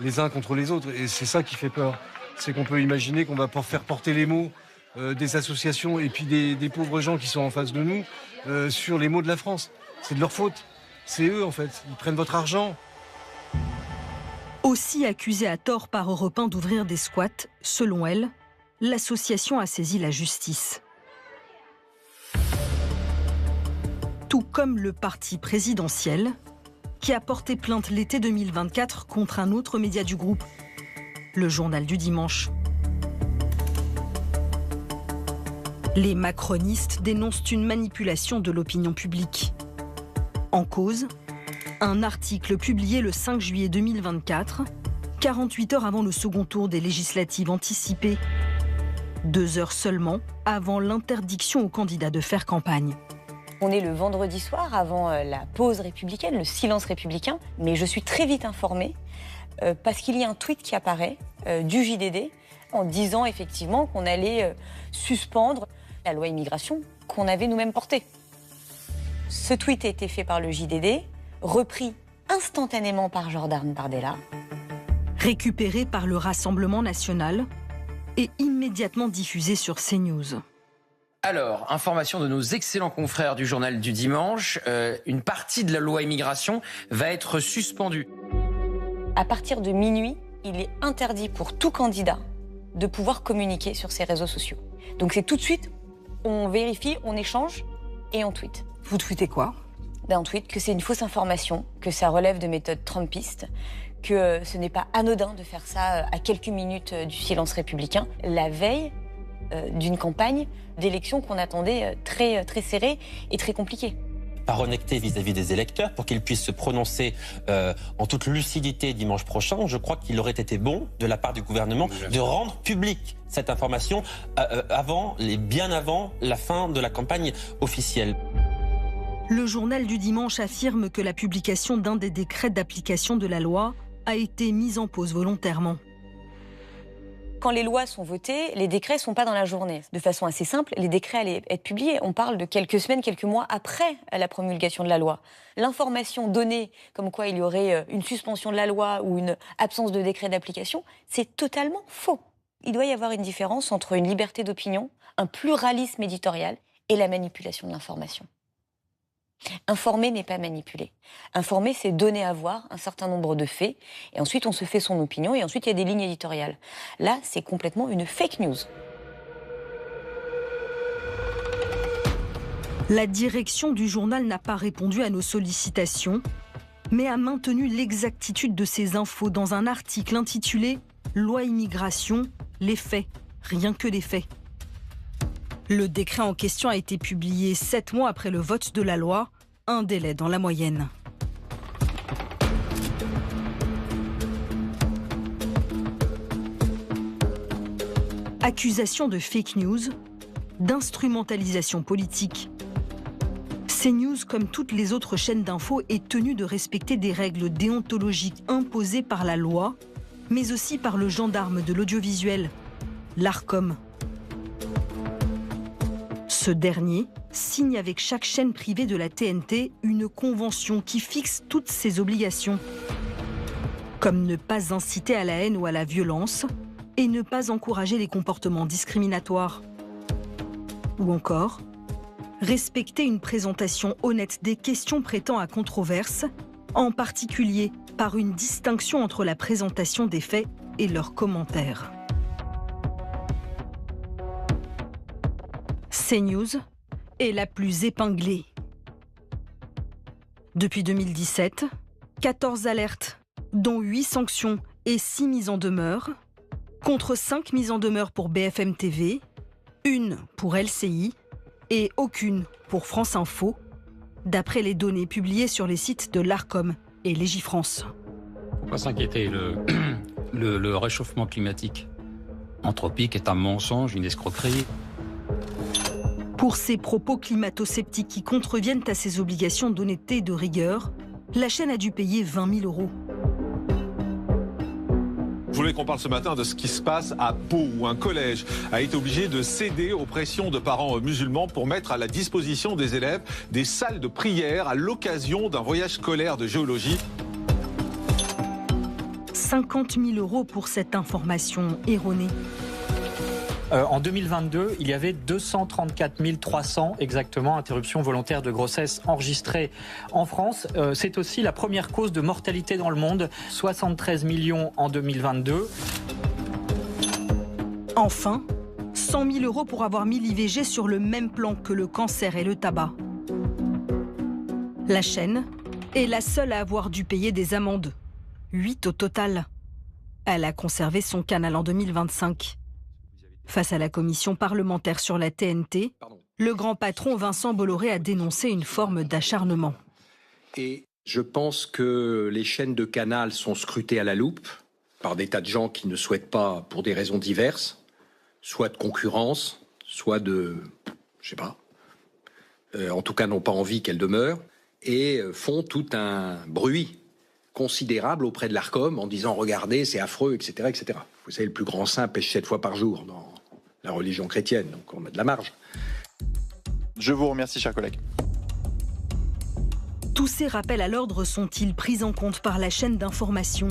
les uns contre les autres. Et c'est ça qui fait peur. C'est qu'on peut imaginer qu'on va faire porter les maux des associations et puis des pauvres gens qui sont en face de nous sur les maux de la France. C'est de leur faute. C'est eux, en fait. Ils prennent votre argent. Aussi accusée à tort par Europe 1 d'ouvrir des squats, selon elle, l'association a saisi la justice. Tout comme le parti présidentiel, qui a porté plainte l'été 2024 contre un autre média du groupe, le Journal du Dimanche. Les macronistes dénoncent une manipulation de l'opinion publique. En cause, un article publié le 5 juillet 2024, 48 heures avant le second tour des législatives anticipées, 2 heures seulement avant l'interdiction aux candidats de faire campagne. On est le vendredi soir avant la pause républicaine, le silence républicain, mais je suis très vite informée parce qu'il y a un tweet qui apparaît du JDD en disant effectivement qu'on allait suspendre la loi immigration qu'on avait nous-mêmes portée. Ce tweet a été fait par le JDD, repris instantanément par Jordan Bardella. Récupéré par le Rassemblement national, est immédiatement diffusée sur CNews. Alors, information de nos excellents confrères du journal du dimanche, une partie de la loi immigration va être suspendue. À partir de minuit, il est interdit pour tout candidat de pouvoir communiquer sur ses réseaux sociaux. Donc c'est tout de suite, on vérifie, on échange et on tweet. Vous tweetez quoi ? On tweet que c'est une fausse information, que ça relève de méthodes trumpistes, que ce n'est pas anodin de faire ça à quelques minutes du silence républicain, la veille d'une campagne d'élection qu'on attendait très, très serrée et très compliquée. Par honnêteté vis-à-vis des électeurs, pour qu'ils puissent se prononcer en toute lucidité dimanche prochain, je crois qu'il aurait été bon, de la part du gouvernement, de rendre publique cette information bien avant la fin de la campagne officielle. Le journal du dimanche affirme que la publication d'un des décrets d'application de la loi a été mise en pause volontairement. Quand les lois sont votées, les décrets ne sont pas dans la journée. De façon assez simple, les décrets allaient être publiés. On parle de quelques semaines, quelques mois après la promulgation de la loi. L'information donnée comme quoi il y aurait une suspension de la loi ou une absence de décret d'application, c'est totalement faux. Il doit y avoir une différence entre une liberté d'opinion, un pluralisme éditorial et la manipulation de l'information. Informer n'est pas manipuler. Informer, c'est donner à voir un certain nombre de faits, et ensuite on se fait son opinion, et ensuite il y a des lignes éditoriales. Là, c'est complètement une fake news. La direction du journal n'a pas répondu à nos sollicitations, mais a maintenu l'exactitude de ces infos dans un article intitulé « Loi immigration, les faits, rien que des faits ». Le décret en question a été publié 7 mois après le vote de la loi, un délai dans la moyenne. Accusation de fake news, d'instrumentalisation politique. CNews, comme toutes les autres chaînes d'infos, est tenue de respecter des règles déontologiques imposées par la loi, mais aussi par le gendarme de l'audiovisuel, l'Arcom. Ce dernier signe avec chaque chaîne privée de la TNT une convention qui fixe toutes ses obligations. Comme ne pas inciter à la haine ou à la violence et ne pas encourager les comportements discriminatoires. Ou encore, respecter une présentation honnête des questions prêtant à controverse, en particulier par une distinction entre la présentation des faits et leurs commentaires. CNews est la plus épinglée. Depuis 2017, 14 alertes, dont 8 sanctions et 6 mises en demeure, contre 5 mises en demeure pour BFM TV, 1 pour LCI et aucune pour France Info, d'après les données publiées sur les sites de l'Arcom et Légifrance. Pourquoi s'inquiéter ? Le réchauffement climatique anthropique est un mensonge, une escroquerie. Pour ces propos climato-sceptiques qui contreviennent à ses obligations d'honnêteté et de rigueur, la chaîne a dû payer 20 000 €. Je voulais qu'on parle ce matin de ce qui se passe à Pau, où un collège a été obligé de céder aux pressions de parents musulmans pour mettre à la disposition des élèves des salles de prière à l'occasion d'un voyage scolaire de géologie. 50 000 € pour cette information erronée. En 2022, il y avait 234 300 exactement interruptions volontaires de grossesse enregistrées en France. C'est aussi la première cause de mortalité dans le monde, 73 millions en 2022. Enfin, 100 000 € pour avoir mis l'IVG sur le même plan que le cancer et le tabac. La chaîne est la seule à avoir dû payer des amendes. 8 au total. Elle a conservé son canal en 2025. Face à la commission parlementaire sur la TNT, le grand patron Vincent Bolloré a dénoncé une forme d'acharnement. Et je pense que les chaînes de Canal sont scrutées à la loupe par des tas de gens qui ne souhaitent pas, pour des raisons diverses, soit de concurrence, soit de, je sais pas, en tout cas n'ont pas envie qu'elles demeurent, et font tout un bruit considérable auprès de l'Arcom en disant « regardez, c'est affreux, etc. etc. » Vous savez, le plus grand saint pêche 7 fois par jour dans la religion chrétienne, donc on a de la marge. Je vous remercie, chers collègues. Tous ces rappels à l'ordre sont-ils pris en compte par la chaîne d'information ?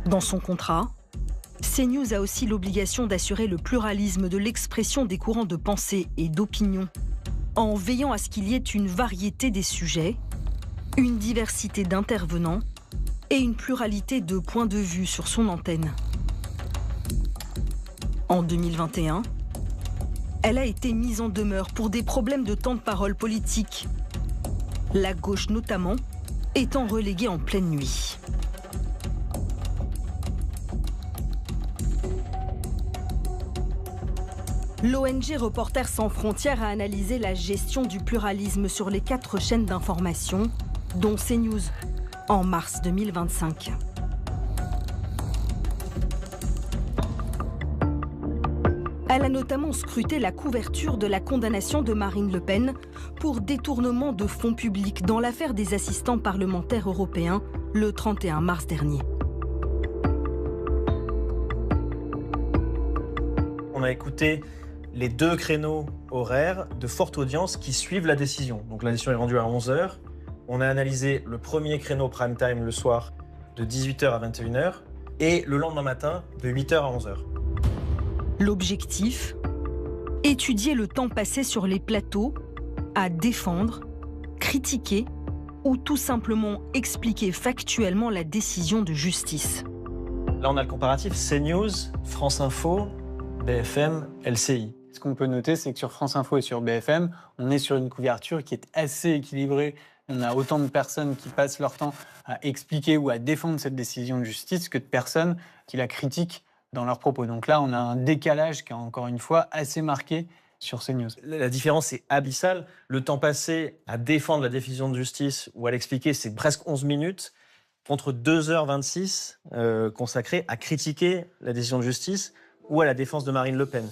Dans son contrat, CNews a aussi l'obligation d'assurer le pluralisme de l'expression des courants de pensée et d'opinion, en veillant à ce qu'il y ait une variété des sujets, une diversité d'intervenants et une pluralité de points de vue sur son antenne. En 2021, elle a été mise en demeure pour des problèmes de temps de parole politique, la gauche notamment étant reléguée en pleine nuit. L'ONG Reporters sans frontières a analysé la gestion du pluralisme sur les 4 chaînes d'information, dont CNews, en mars 2025. Elle a notamment scruté la couverture de la condamnation de Marine Le Pen pour détournement de fonds publics dans l'affaire des assistants parlementaires européens le 31 mars dernier. On a écouté les 2 créneaux horaires de forte audience qui suivent la décision. Donc la décision est rendue à 11h. On a analysé le premier créneau prime time le soir de 18h à 21h et le lendemain matin de 8h à 11h. L'objectif ? Étudier le temps passé sur les plateaux à défendre, critiquer ou tout simplement expliquer factuellement la décision de justice. Là, on a le comparatif CNews, France Info, BFM, LCI. Ce qu'on peut noter, c'est que sur France Info et sur BFM, on est sur une couverture qui est assez équilibrée. On a autant de personnes qui passent leur temps à expliquer ou à défendre cette décision de justice que de personnes qui la critiquent dans leurs propos. Donc là, on a un décalage qui est encore une fois assez marqué sur CNews. La différence est abyssale. Le temps passé à défendre la décision de justice ou à l'expliquer, c'est presque 11 minutes, contre 2h26 consacrées à critiquer la décision de justice ou à la défense de Marine Le Pen.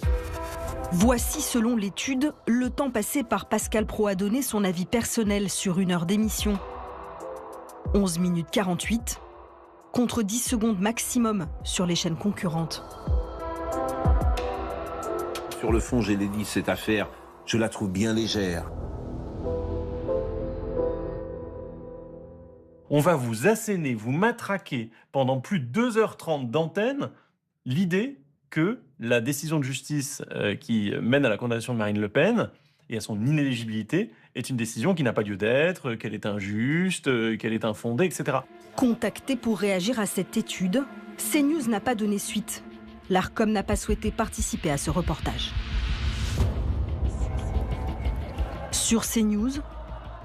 Voici, selon l'étude, le temps passé par Pascal Praud à donner son avis personnel sur 1 heure d'émission. 11 minutes 48, contre 10 secondes maximum sur les chaînes concurrentes. Sur le fond, j'ai dit, cette affaire, je la trouve bien légère. On va vous asséner, vous matraquer pendant plus de 2h30 d'antenne, l'idée que la décision de justice qui mène à la condamnation de Marine Le Pen et à son inéligibilité est une décision qui n'a pas lieu d'être, qu'elle est injuste, qu'elle est infondée, etc. Contacté pour réagir à cette étude, CNews n'a pas donné suite. L'Arcom n'a pas souhaité participer à ce reportage. Sur CNews,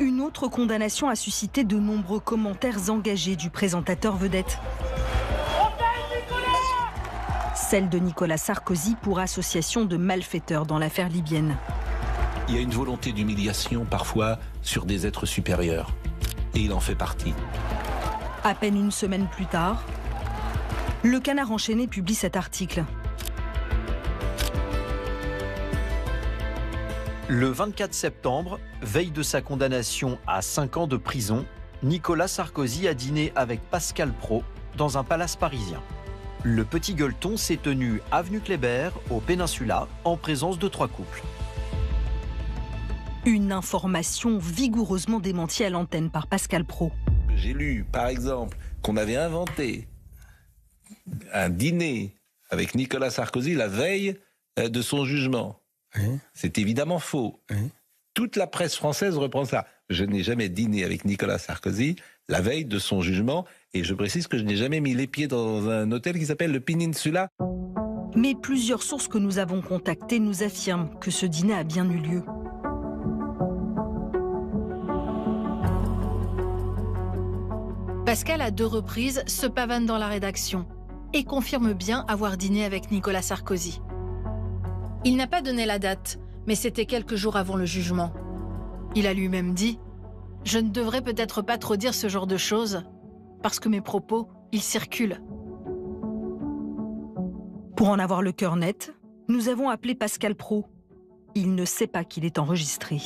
une autre condamnation a suscité de nombreux commentaires engagés du présentateur vedette. Celle de Nicolas Sarkozy pour association de malfaiteurs dans l'affaire libyenne. Il y a une volonté d'humiliation parfois sur des êtres supérieurs. Et il en fait partie. À peine une semaine plus tard, Le Canard enchaîné publie cet article. Le 24 septembre, veille de sa condamnation à 5 ans de prison, Nicolas Sarkozy a dîné avec Pascal Praud dans un palace parisien. Le petit gueuleton s'est tenu avenue Kléber, au Péninsula, en présence de 3 couples. Une information vigoureusement démentie à l'antenne par Pascal Praud. J'ai lu, par exemple, qu'on avait inventé un dîner avec Nicolas Sarkozy la veille de son jugement. C'est évidemment faux. Toute la presse française reprend ça. Je n'ai jamais dîné avec Nicolas Sarkozy la veille de son jugement, et je précise que je n'ai jamais mis les pieds dans un hôtel qui s'appelle le Peninsula. Mais plusieurs sources que nous avons contactées nous affirment que ce dîner a bien eu lieu. Pascal, à 2 reprises, se pavane dans la rédaction et confirme bien avoir dîné avec Nicolas Sarkozy. Il n'a pas donné la date, mais c'était quelques jours avant le jugement. Il a lui-même dit « Je ne devrais peut-être pas trop dire ce genre de choses, parce que mes propos, ils circulent. » Pour en avoir le cœur net, nous avons appelé Pascal Praud. Il ne sait pas qu'il est enregistré.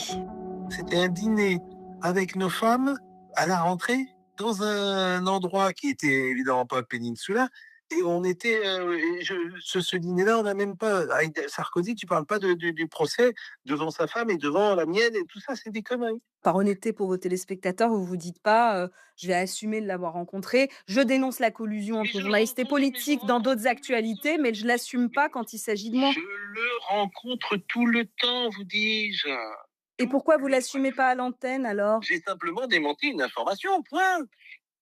C'était un dîner avec nos femmes à la rentrée, dans un endroit qui était évidemment pas Peninsula, Et on était, ce dîner-là, on n'a même pas, avec Sarkozy, tu parles pas du procès devant sa femme et devant la mienne et tout ça, c'est des conneries. Par honnêteté pour vos téléspectateurs, vous vous dites pas je vais assumer de l'avoir rencontré, je dénonce la collusion entre journalistes et politiques dans d'autres actualités, mais je l'assume pas quand il s'agit de moi. Je le rencontre tout le temps, vous dis-je. Et pourquoi vous l'assumez pas à l'antenne alors? J'ai simplement démenti une information, point.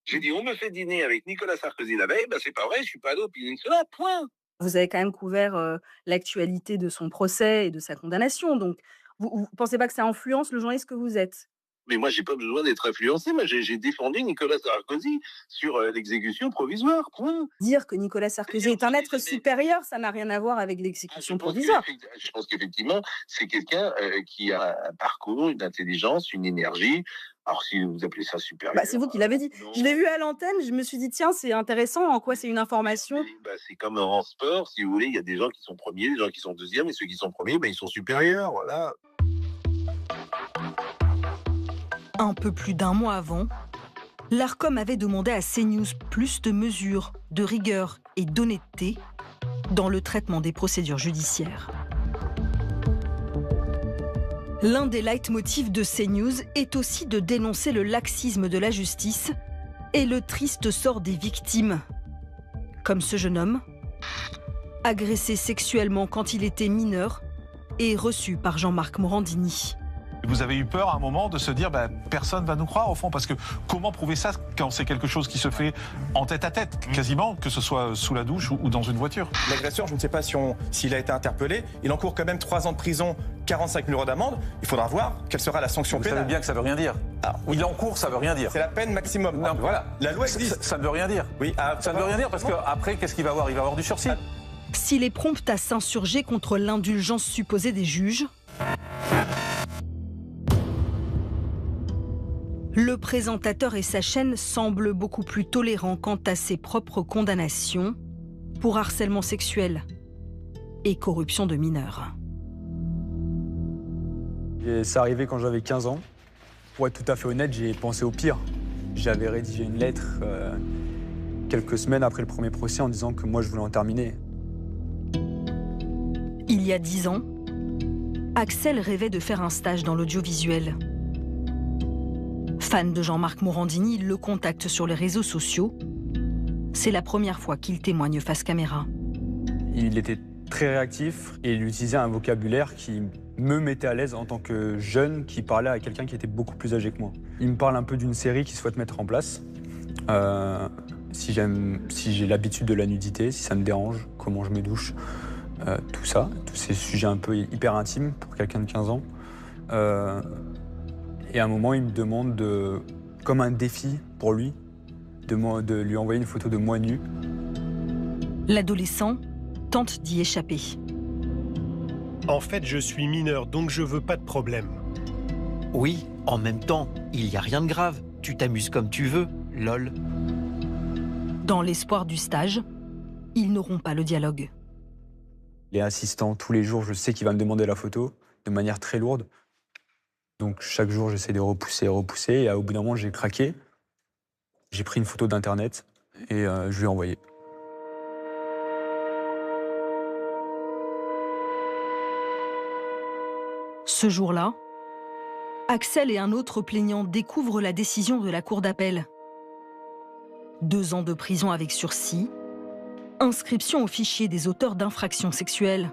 J'ai dit, on me fait dîner avec Nicolas Sarkozy la veille, c'est pas vrai, je suis pas allé au Peninsula, point. Vous avez quand même couvert l'actualité de son procès et de sa condamnation, donc vous pensez pas que ça influence le journaliste que vous êtes? Mais moi, j'ai pas besoin d'être influencé. Moi, j'ai défendu Nicolas Sarkozy sur l'exécution provisoire, point. Dire que Nicolas Sarkozy est un être supérieur, ça n'a rien à voir avec l'exécution provisoire. Je pense qu'effectivement, c'est quelqu'un qui a un parcours, une intelligence, une énergie. Alors, si vous appelez ça supérieur... C'est vous qui l'avez dit. Je l'ai vu à l'antenne, je me suis dit, tiens, c'est intéressant, en quoi c'est une information? C'est comme en sport, si vous voulez, il y a des gens qui sont premiers, des gens qui sont deuxièmes, et ceux qui sont premiers, ils sont supérieurs, voilà. Un peu plus d'un mois avant, l'Arcom avait demandé à CNews plus de mesures, de rigueur et d'honnêteté dans le traitement des procédures judiciaires. L'un des leitmotifs de CNews est aussi de dénoncer le laxisme de la justice et le triste sort des victimes. Comme ce jeune homme, agressé sexuellement quand il était mineur et reçu par Jean-Marc Morandini. Vous avez eu peur à un moment de se dire personne va nous croire au fond, parce que comment prouver ça quand c'est quelque chose qui se fait en tête à tête, quasiment, que ce soit sous la douche ou dans une voiture. L'agresseur, je ne sais pas s'il a été interpellé, il encourt quand même 3 ans de prison, 45 000 € d'amende. Il faudra voir quelle sera la sanction pénale. Vous savez bien que ça veut rien dire. Oui. Il encourt, ça veut rien dire. C'est la peine maximum. Non, voilà. La loi existe. Ça ne veut rien dire. Oui, ça ne veut rien dire parce qu'après, qu'est-ce qu'il va avoir? Il va avoir du sursis. S'il est prompt à s'insurger contre l'indulgence supposée des juges, le présentateur et sa chaîne semblent beaucoup plus tolérants quant à ses propres condamnations pour harcèlement sexuel et corruption de mineurs. C'est arrivé quand j'avais 15 ans. Pour être tout à fait honnête, j'ai pensé au pire. J'avais rédigé une lettre quelques semaines après le premier procès en disant que moi je voulais en terminer. Il y a 10 ans, Axel rêvait de faire un stage dans l'audiovisuel. Fan de Jean-Marc Morandini, il le contacte sur les réseaux sociaux. C'est la première fois qu'il témoigne face caméra. Il était très réactif et il utilisait un vocabulaire qui me mettait à l'aise en tant que jeune qui parlait à quelqu'un qui était beaucoup plus âgé que moi. Il me parle un peu d'une série qu'il souhaite mettre en place. Si j'ai l'habitude de la nudité, si ça me dérange, comment je me douche, tout ça, tous ces sujets un peu hyper intimes pour quelqu'un de 15 ans. Et à un moment, il me demande, comme un défi pour lui, de lui envoyer une photo de moi nu. L'adolescent tente d'y échapper. En fait, je suis mineur, donc je veux pas de problème. Oui, en même temps, il n'y a rien de grave. Tu t'amuses comme tu veux, lol. Dans l'espoir du stage, ils n'auront pas le dialogue. Il est insistant tous les jours, je sais qu'il va me demander la photo de manière très lourde. Donc chaque jour, j'essaie de repousser, et au bout d'un moment, j'ai craqué. J'ai pris une photo d'internet et je lui ai envoyé. Ce jour-là, Axel et un autre plaignant découvrent la décision de la cour d'appel. 2 ans de prison avec sursis, inscription au fichier des auteurs d'infractions sexuelles,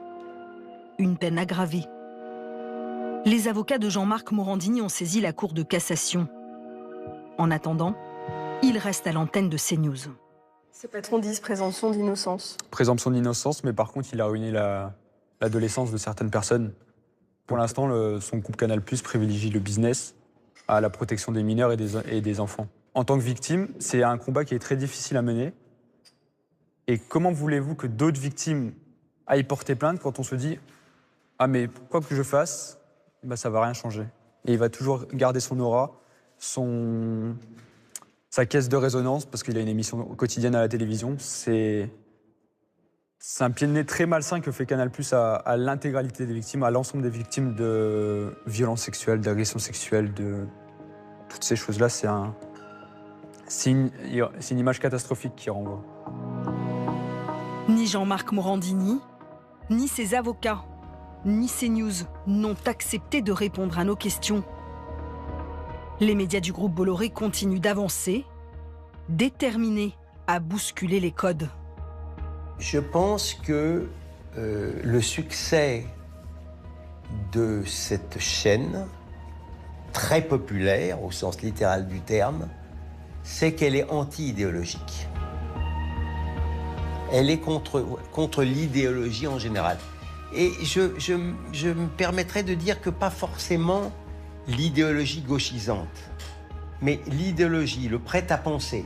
une peine aggravée. Les avocats de Jean-Marc Morandini ont saisi la Cour de cassation. En attendant, il reste à l'antenne de CNews. Ces patrons disent présomption d'innocence. Présomption d'innocence, mais par contre, il a ruiné l'adolescence de certaines personnes. Pour l'instant, son groupe Canal+ privilégie le business à la protection des mineurs et des enfants. En tant que victime, c'est un combat qui est très difficile à mener. Et comment voulez-vous que d'autres victimes aillent porter plainte quand on se dit « Ah mais quoi que je fasse, ça ne va rien changer ». Et il va toujours garder son aura, sa caisse de résonance, parce qu'il a une émission quotidienne à la télévision. C'est un pied de nez très malsain que fait Canal+ à l'intégralité des victimes, à l'ensemble des victimes de violences sexuelles, d'agressions sexuelles, de toutes ces choses-là. C'est une image catastrophique qui renvoie. Ni Jean-Marc Morandini, ni ses avocats, ni CNews n'ont accepté de répondre à nos questions. Les médias du groupe Bolloré continuent d'avancer, déterminés à bousculer les codes. Je pense que le succès de cette chaîne, très populaire au sens littéral du terme, c'est qu'elle est anti-idéologique. Elle est contre l'idéologie en général. Et je me permettrais de dire que pas forcément l'idéologie gauchisante, mais l'idéologie, le prêt-à-penser.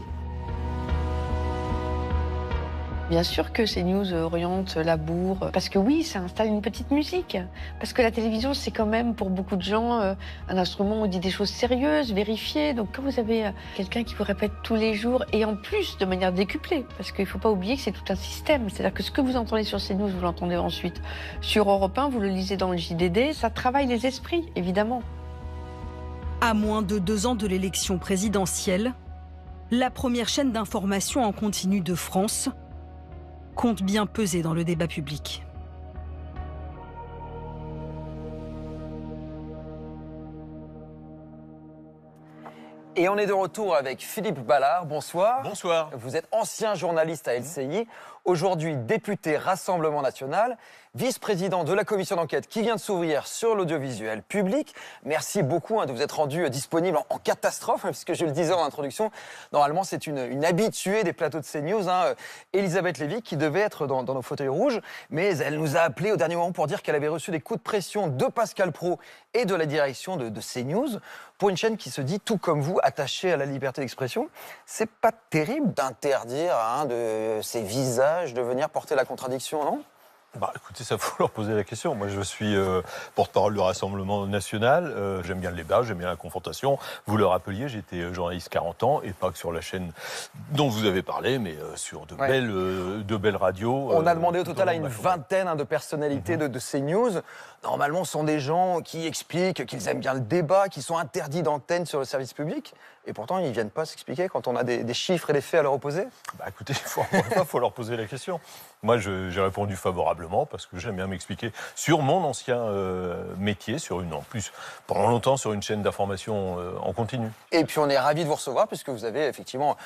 Bien sûr que CNews oriente la bourre, parce que oui, ça installe une petite musique. Parce que la télévision, c'est quand même pour beaucoup de gens un instrument où on dit des choses sérieuses, vérifiées. Donc quand vous avez quelqu'un qui vous répète tous les jours, et en plus de manière décuplée, parce qu'il ne faut pas oublier que c'est tout un système. C'est-à-dire que ce que vous entendez sur CNews, vous l'entendez ensuite sur Europe 1, vous le lisez dans le JDD, ça travaille les esprits, évidemment. À moins de 2 ans de l'élection présidentielle, la première chaîne d'information en continu de France compte bien peser dans le débat public. Et on est de retour avec Philippe Ballard. Bonsoir. Bonsoir. Vous êtes ancien journaliste à LCI, aujourd'hui député Rassemblement National, vice-président de la commission d'enquête qui vient de s'ouvrir sur l'audiovisuel public. Merci beaucoup de vous être rendu disponible en catastrophe, puisque je le disais en introduction, normalement c'est une habituée des plateaux de CNews, Elisabeth Lévy, qui devait être dans nos fauteuils rouges, mais elle nous a appelé au dernier moment pour dire qu'elle avait reçu des coups de pression de Pascal Praud et de la direction de CNews, pour une chaîne qui se dit, tout comme vous, attachée à la liberté d'expression. C'est pas terrible d'interdire à un de ces visages de venir porter la contradiction, non ? Bah, écoutez, ça faut leur poser la question. Moi, je suis porte-parole du Rassemblement National. J'aime bien le débat, j'aime bien la confrontation. Vous le rappeliez, j'étais journaliste 40 ans, et pas que sur la chaîne dont vous avez parlé, mais sur de belles radios. On a demandé au total à une vingtaine de personnalités de CNews. Normalement, ce sont des gens qui expliquent qu'ils aiment bien le débat, qui sont interdits d'antenne sur le service public. Et pourtant, ils ne viennent pas s'expliquer quand on a des chiffres et des faits à leur opposer. Bah, écoutez, il faut leur poser la question. Moi, j'ai répondu favorablement parce que j'aime bien m'expliquer sur mon ancien métier, en plus, pendant longtemps, sur une chaîne d'information en continu. Et puis, on est ravis de vous recevoir puisque vous avez effectivement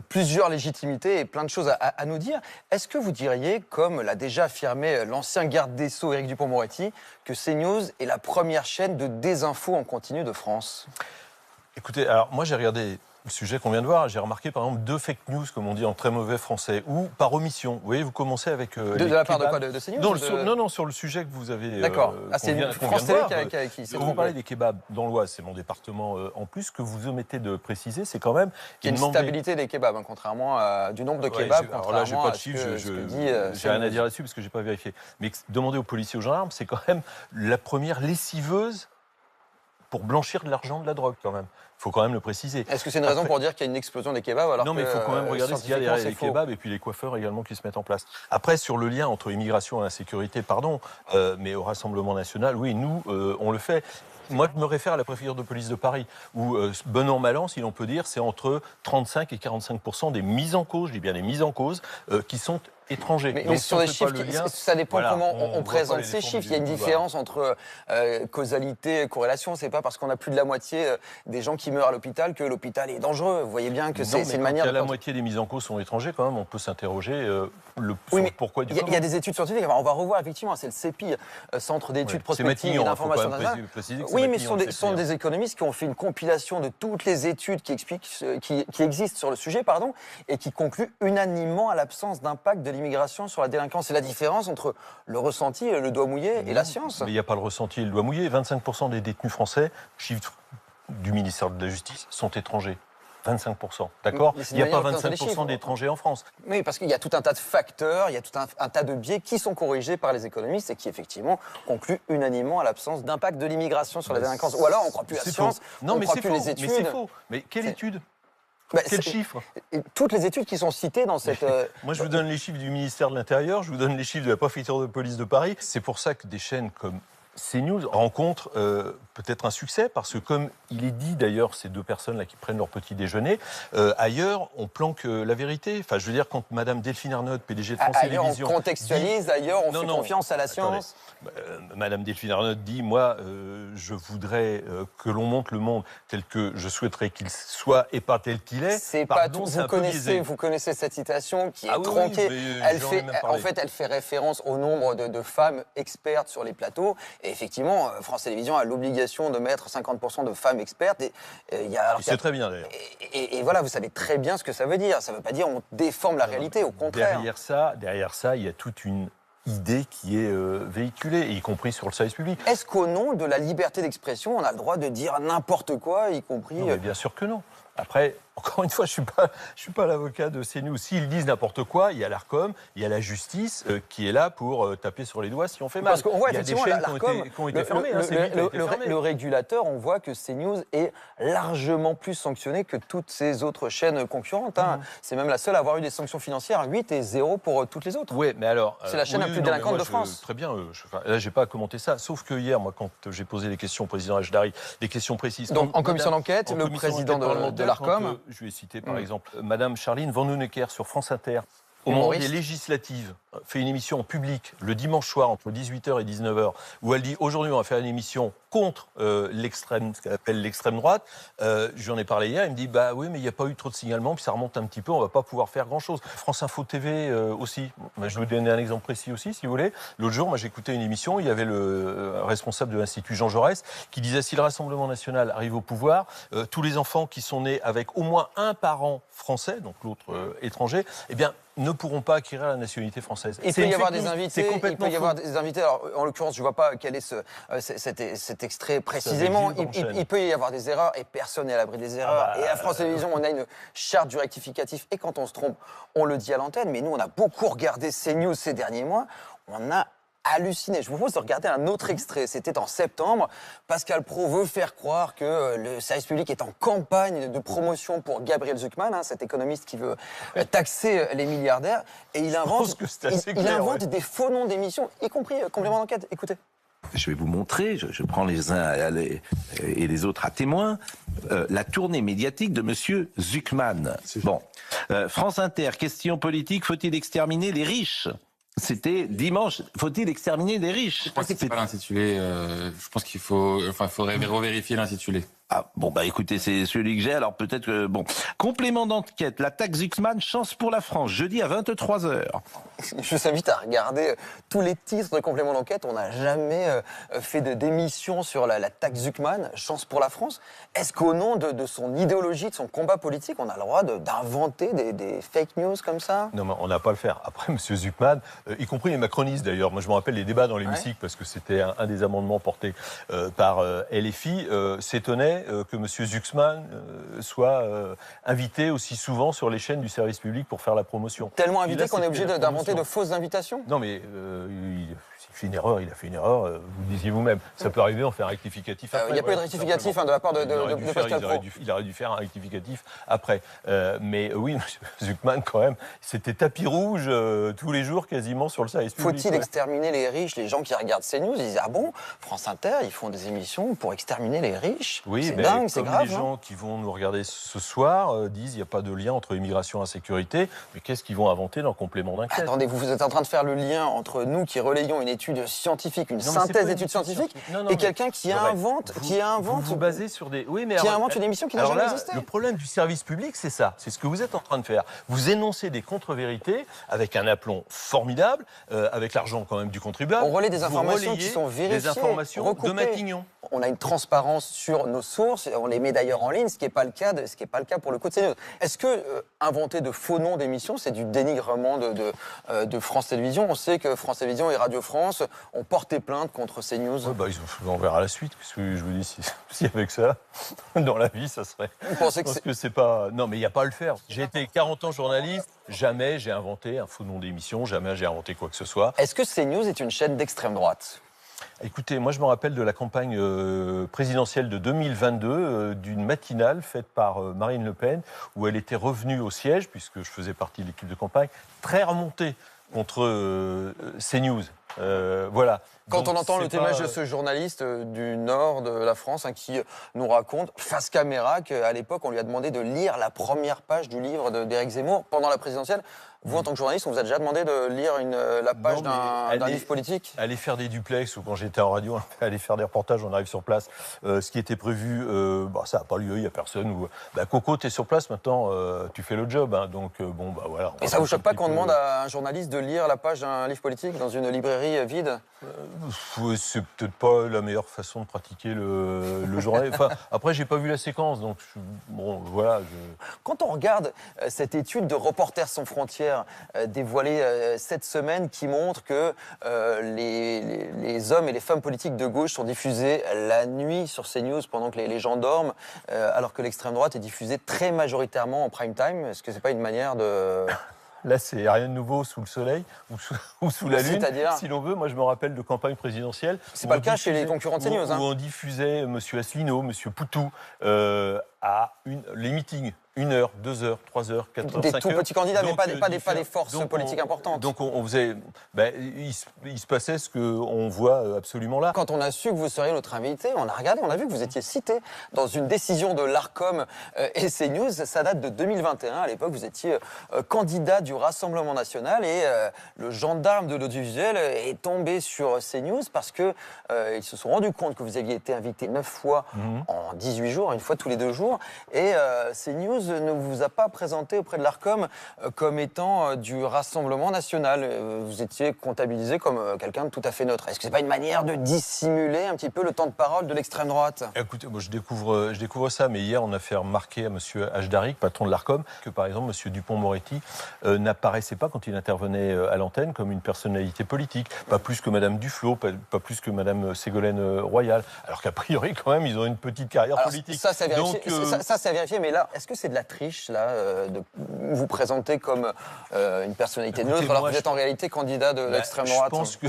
plusieurs légitimités et plein de choses à nous dire. Est-ce que vous diriez, comme l'a déjà affirmé l'ancien garde des Sceaux, Éric Dupond-Moretti, que CNews est la première chaîne de désinfo en continu de France ? Écoutez, alors moi j'ai regardé le sujet qu'on vient de voir, j'ai remarqué par exemple 2 fake news, comme on dit en très mauvais français, ou par omission. Vous voyez, vous commencez avec de la part de quoi, de CNews? Non, sur le sujet que vous avez... D'accord. C'est une France Télé qui s'est... Vous parlez des kebabs dans l'Oise, c'est mon département en plus. Ce que vous omettez de préciser, c'est quand même... Il y a une stabilité des kebabs, contrairement du nombre de kebabs, alors là, j'ai pas de chiffres, j'ai rien à dire là-dessus parce que j'ai pas vérifié. Mais demander aux policiers, aux gendarmes, c'est quand même la première lessiveuse pour blanchir de l'argent de la drogue, quand même. Il faut quand même le préciser. Est-ce que c'est une raison pour dire qu'il y a une explosion des kebabs alors Non, mais il faut quand même regarder ce qu'il y a derrière les kebabs et puis les coiffeurs également qui se mettent en place. Après, sur le lien entre immigration et insécurité, mais au Rassemblement National, oui, nous, on le fait. Moi, je me réfère à la préfecture de police de Paris, où, bon an, mal an, si l'on peut dire, c'est entre 35 et 45% des mises en cause, je dis bien des mises en cause, qui sont étrangers. Mais ce sont des chiffres, ça dépend comment on présente ces chiffres. Il y a une différence entre causalité et corrélation. C'est pas parce qu'on a plus de la moitié des gens qui meurent à l'hôpital que l'hôpital est dangereux. Vous voyez bien que c'est une manière... La moitié des mises en cause sont étrangers, quand même, on peut s'interroger pourquoi du comment. Il y a des études scientifiques, on va revoir effectivement, c'est le CEPI, Centre d'études prospectives et d'information nationale. Oui, mais ce sont des économistes qui ont fait une compilation de toutes les études qui existent sur le sujet, et qui concluent unanimement à l'absence d'impact de l'immigration sur la délinquance. C'est la différence entre le ressenti, le doigt mouillé et la science. Mais il n'y a pas le ressenti et le doigt mouillé. 25% des détenus français, chiffre du ministère de la Justice, sont étrangers. 25%, d'accord ? Il n'y a pas 25% d'étrangers en France. Oui, parce qu'il y a tout un tas de facteurs, il y a tout un tas de biais qui sont corrigés par les économistes et qui, effectivement, concluent unanimement à l'absence d'impact de l'immigration sur la délinquance. Ou alors, on ne croit plus à la science, on ne croit plus les études. Mais c'est faux. Mais quelle étude ? Quel chiffre ? Toutes les études qui sont citées dans cette... Moi, je vous donne les chiffres du ministère de l'Intérieur, je vous donne les chiffres de la préfecture de police de Paris. C'est pour ça que des chaînes comme CNews rencontre peut-être un succès, parce que comme il est dit d'ailleurs, ces deux personnes-là qui prennent leur petit déjeuner, ailleurs, on planque la vérité. Enfin, je veux dire, quand Madame Delphine Arnaud, PDG de France Télévisions... Ailleurs, on contextualise, ailleurs, on fait confiance à la science. Madame Delphine Arnaud dit, moi, je voudrais que l'on montre le monde tel que je souhaiterais qu'il soit et pas tel qu'il est. C'est pas tout. Vous connaissez cette citation qui est tronquée. En fait, elle fait référence au nombre de femmes expertes sur les plateaux. Et effectivement, France Télévisions a l'obligation de mettre 50% de femmes expertes. C'est très bien d'ailleurs. Et voilà, vous savez très bien ce que ça veut dire. Ça ne veut pas dire on déforme la réalité, au contraire. Derrière ça, il y a toute une idée qui est véhiculée, y compris sur le service public. Est-ce qu'au nom de la liberté d'expression, on a le droit de dire n'importe quoi, y compris... Non, mais bien sûr que non. Après, encore une fois, je suis pas l'avocat de CNews. S'ils disent n'importe quoi, il y a l'Arcom, il y a la justice qui est là pour taper sur les doigts si on fait mal. Parce qu'on voit effectivement l'Arcom qui ont été fermées. Le régulateur, on voit que CNews est largement plus sanctionné que toutes ces autres chaînes concurrentes. C'est même la seule à avoir eu des sanctions financières, 8 et 0 pour toutes les autres. Oui, mais alors... C'est la chaîne la plus délinquante de France. Très bien, là, j'ai pas à commenter ça. Sauf que hier, moi, quand j'ai posé des questions au président Hajdari, des questions précises... Donc, en commission d'enquête, le président de l'Arcom... Je vais citer par exemple Madame Charline Vanhoenacker sur France Inter, au moment des législatives, fait une émission en public le dimanche soir entre 18h et 19h, où elle dit aujourd'hui on va faire une émission contre l'extrême, ce qu'elle appelle l'extrême droite. J'en ai parlé hier, il me dit bah oui mais il n'y a pas eu trop de signalements, puis ça remonte un petit peu, on va pas pouvoir faire grand chose. France Info TV aussi, je vais vous donner un exemple précis aussi si vous voulez. L'autre jour, moi j'écoutais une émission, il y avait le responsable de l'Institut Jean Jaurès qui disait si le Rassemblement National arrive au pouvoir, tous les enfants qui sont nés avec au moins un parent français, donc l'autre étranger, eh bien ne pourront pas acquérir la nationalité française. Il peut y avoir des invités. Il peut y avoir des invités. Alors, en l'occurrence, je ne vois pas quel est cet extrait précisément. Il peut y avoir des erreurs et personne n'est à l'abri des erreurs. Et à France Télévisions, on a une charte du rectificatif. Et quand on se trompe, on le dit à l'antenne. Mais nous, on a beaucoup regardé CNews ces derniers mois. On a halluciné. Je vous propose de regarder un autre extrait. C'était en septembre. Pascal Praud veut faire croire que le service public est en campagne de promotion pour Gabriel Zucman, cet économiste qui veut taxer les milliardaires. Et il invente, des faux noms d'émissions, y compris complément d'enquête. Écoutez. Je vais vous montrer, je prends les uns et les autres à témoin, la tournée médiatique de Monsieur Zucman. Bon, France Inter, question politique, faut-il exterminer les riches ? C'était dimanche. Faut-il exterminer les riches ? Je pense que c'est pas l'intitulé. Je pense qu'il faudrait revérifier l'intitulé. Ah, bon, bah écoutez, c'est celui que j'ai, alors peut-être que... Bon. Complément d'enquête, la taxe Zucman, chance pour la France, jeudi à 23h. Je vous invite à regarder tous les titres de complément d'enquête. On n'a jamais fait d'émission sur la taxe Zucman, chance pour la France. Est-ce qu'au nom de son idéologie, de son combat politique, on a le droit d'inventer des fake news comme ça ? Non, mais on n'a pas à le faire. Après, M. Zucman, y compris les macronistes d'ailleurs, moi je me rappelle les débats dans l'hémicycle, parce que c'était un des amendements portés par LFI, s'étonnait que M. Zucman soit invité aussi souvent sur les chaînes du service public pour faire la promotion. Tellement invité qu'on est obligé d'inventer de fausses invitations ? Non, mais il fait une erreur, vous le disiez vous-même. Ça peut arriver, on fait un rectificatif après. Il n'y a pas eu de rectificatif de la part de Pascal Praud. Il aurait dû faire un rectificatif après. Mais oui, M. Zucman, quand même, c'était tapis rouge tous les jours quasiment sur le service public. Faut-il exterminer les riches ? Les gens qui regardent CNews, ils disent ah bon, France Inter, ils font des émissions pour exterminer les riches ? Oui, c'est dingue, c'est grave. Les gens qui vont nous regarder ce soir disent il n'y a pas de lien entre immigration et insécurité. Mais qu'est-ce qu'ils vont inventer dans le complément d'enquête ? Attendez, vous êtes en train de faire le lien entre nous qui relayons une étude scientifique, une synthèse d'études scientifiques, et quelqu'un qui invente, vous basez sur des, oui, mais qui invente une émission qui n'a jamais existé. Le problème du service public, c'est ça, c'est ce que vous êtes en train de faire. Vous énoncez des contre-vérités avec un aplomb formidable, avec l'argent quand même du contribuable. On relaie des informations qui sont vérifiées, des informations recoupées. De Matignon. On a une transparence sur nos sources, on les met d'ailleurs en ligne, ce qui n'est pas le cas pour le coup de CNews. Est-ce que inventer de faux noms d'émissions, c'est du dénigrement de France Télévisions ? On sait que France Télévisions et Radio France ont porté plainte contre CNews. Ouais, on verra la suite. Qu'est-ce que je vous dis, si avec ça, dans la vie, ça serait... Vous pensez que c'est pas... Non, mais il n'y a pas à le faire. J'ai été 40 ans journaliste, jamais j'ai inventé un faux nom d'émission, jamais j'ai inventé quoi que ce soit. Est-ce que CNews est une chaîne d'extrême droite ? Écoutez, moi je me rappelle de la campagne présidentielle de 2022, d'une matinale faite par Marine Le Pen, où elle était revenue au siège, puisque je faisais partie de l'équipe de campagne, très remontée contre CNews. Voilà. Quand Donc, on entend le c'est témoignage pas- de ce journaliste du nord de la France qui nous raconte, face caméra, qu'à l'époque, on lui a demandé de lire la première page du livre d'Éric Zemmour pendant la présidentielle. Vous, en tant que journaliste, on vous a déjà demandé de lire la page d'un livre politique? Aller faire des duplex, ou quand j'étais en radio, aller faire des reportages, on arrive sur place. Ce qui était prévu, ça n'a pas lieu, il n'y a personne. Coco, tu es sur place maintenant, tu fais le job. Hein, donc, voilà. Et ça vous choque pas qu'on demande à un journaliste de lire la page d'un livre politique dans une librairie vide? C'est peut-être pas la meilleure façon de pratiquer le journalisme. Enfin, après, j'ai pas vu la séquence, donc voilà. Quand on regarde cette étude de Reporters sans frontières dévoilée cette semaine, qui montre que les hommes et les femmes politiques de gauche sont diffusés la nuit sur CNews pendant que les gens dorment, alors que l'extrême droite est diffusée très majoritairement en prime time, est-ce que c'est pas une manière de... Là, c'est rien de nouveau sous le soleil ou sous la lune, C'est-à-dire si l'on veut. Moi, je me rappelle de campagne présidentielle. C'est pas le cas chez les concurrents de CNews. Où on diffusait M. Asselineau, M. Poutou à les meetings. 1 heure, 2 heures, 3 heures, 4 heures, 5 heures. Des tout petits candidats, mais pas des forces donc politiques importantes. Donc on faisait... il se passait ce qu'on voit absolument là. Quand on a su que vous seriez notre invité, on a regardé, on a vu que vous étiez cité dans une décision de l'ARCOM et CNews. Ça date de 2021. À l'époque, vous étiez candidat du Rassemblement national et le gendarme de l'audiovisuel est tombé sur CNews parce que ils se sont rendus compte que vous aviez été invité 9 fois en 18 jours, une fois tous les 2 jours. Et CNews ne vous a pas présenté auprès de l'ARCOM comme étant du Rassemblement national. Vous étiez comptabilisé comme quelqu'un de tout à fait neutre. Est-ce que c'est pas une manière de dissimuler un petit peu le temps de parole de l'extrême droite? Écoutez, moi je découvre ça, mais hier on a fait remarquer à M. Hajdaric, patron de l'ARCOM, que par exemple M. Dupond-Moretti n'apparaissait pas quand il intervenait à l'antenne comme une personnalité politique, pas plus que Mme Duflot, pas plus que Mme Ségolène Royal, alors qu'a priori quand même ils ont une petite carrière politique. Ça c'est à vérifier, ça, c'est à vérifier, mais là, est-ce que c'est de la triche là, de vous présenter comme une personnalité neutre alors que vous êtes en réalité candidat de l'extrême droite? Je pense que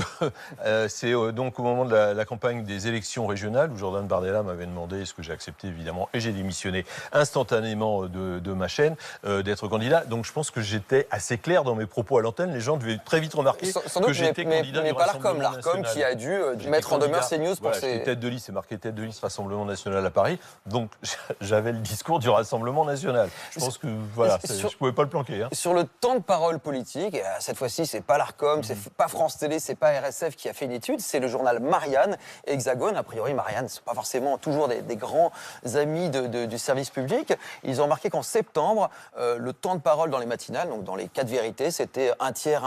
c'est donc au moment de la campagne des élections régionales où Jordan Bardella m'avait demandé, ce que j'ai accepté évidemment, et j'ai démissionné instantanément de ma chaîne, d'être candidat. Donc je pense que j'étais assez clair dans mes propos à l'antenne. Les gens devaient très vite remarquer que j'étais candidat du Rassemblement national. L'ARCOM qui a dû mettre en demeure CNews pour ses... tête de liste, c'est marqué tête de liste Rassemblement national à Paris. Donc j'avais le discours du Rassemblement national. Je pense que voilà, je ne pouvais pas le planquer. Hein. Sur le temps de parole politique, cette fois-ci, c'est pas l'ARCOM, c'est pas France Télé, c'est pas RSF qui a fait une étude, c'est le journal Marianne, Hexagone. A priori, Marianne, c'est pas forcément toujours des grands amis du service public. Ils ont remarqué qu'en septembre, le temps de parole dans les matinales, donc dans les 4 vérités, c'était un tiers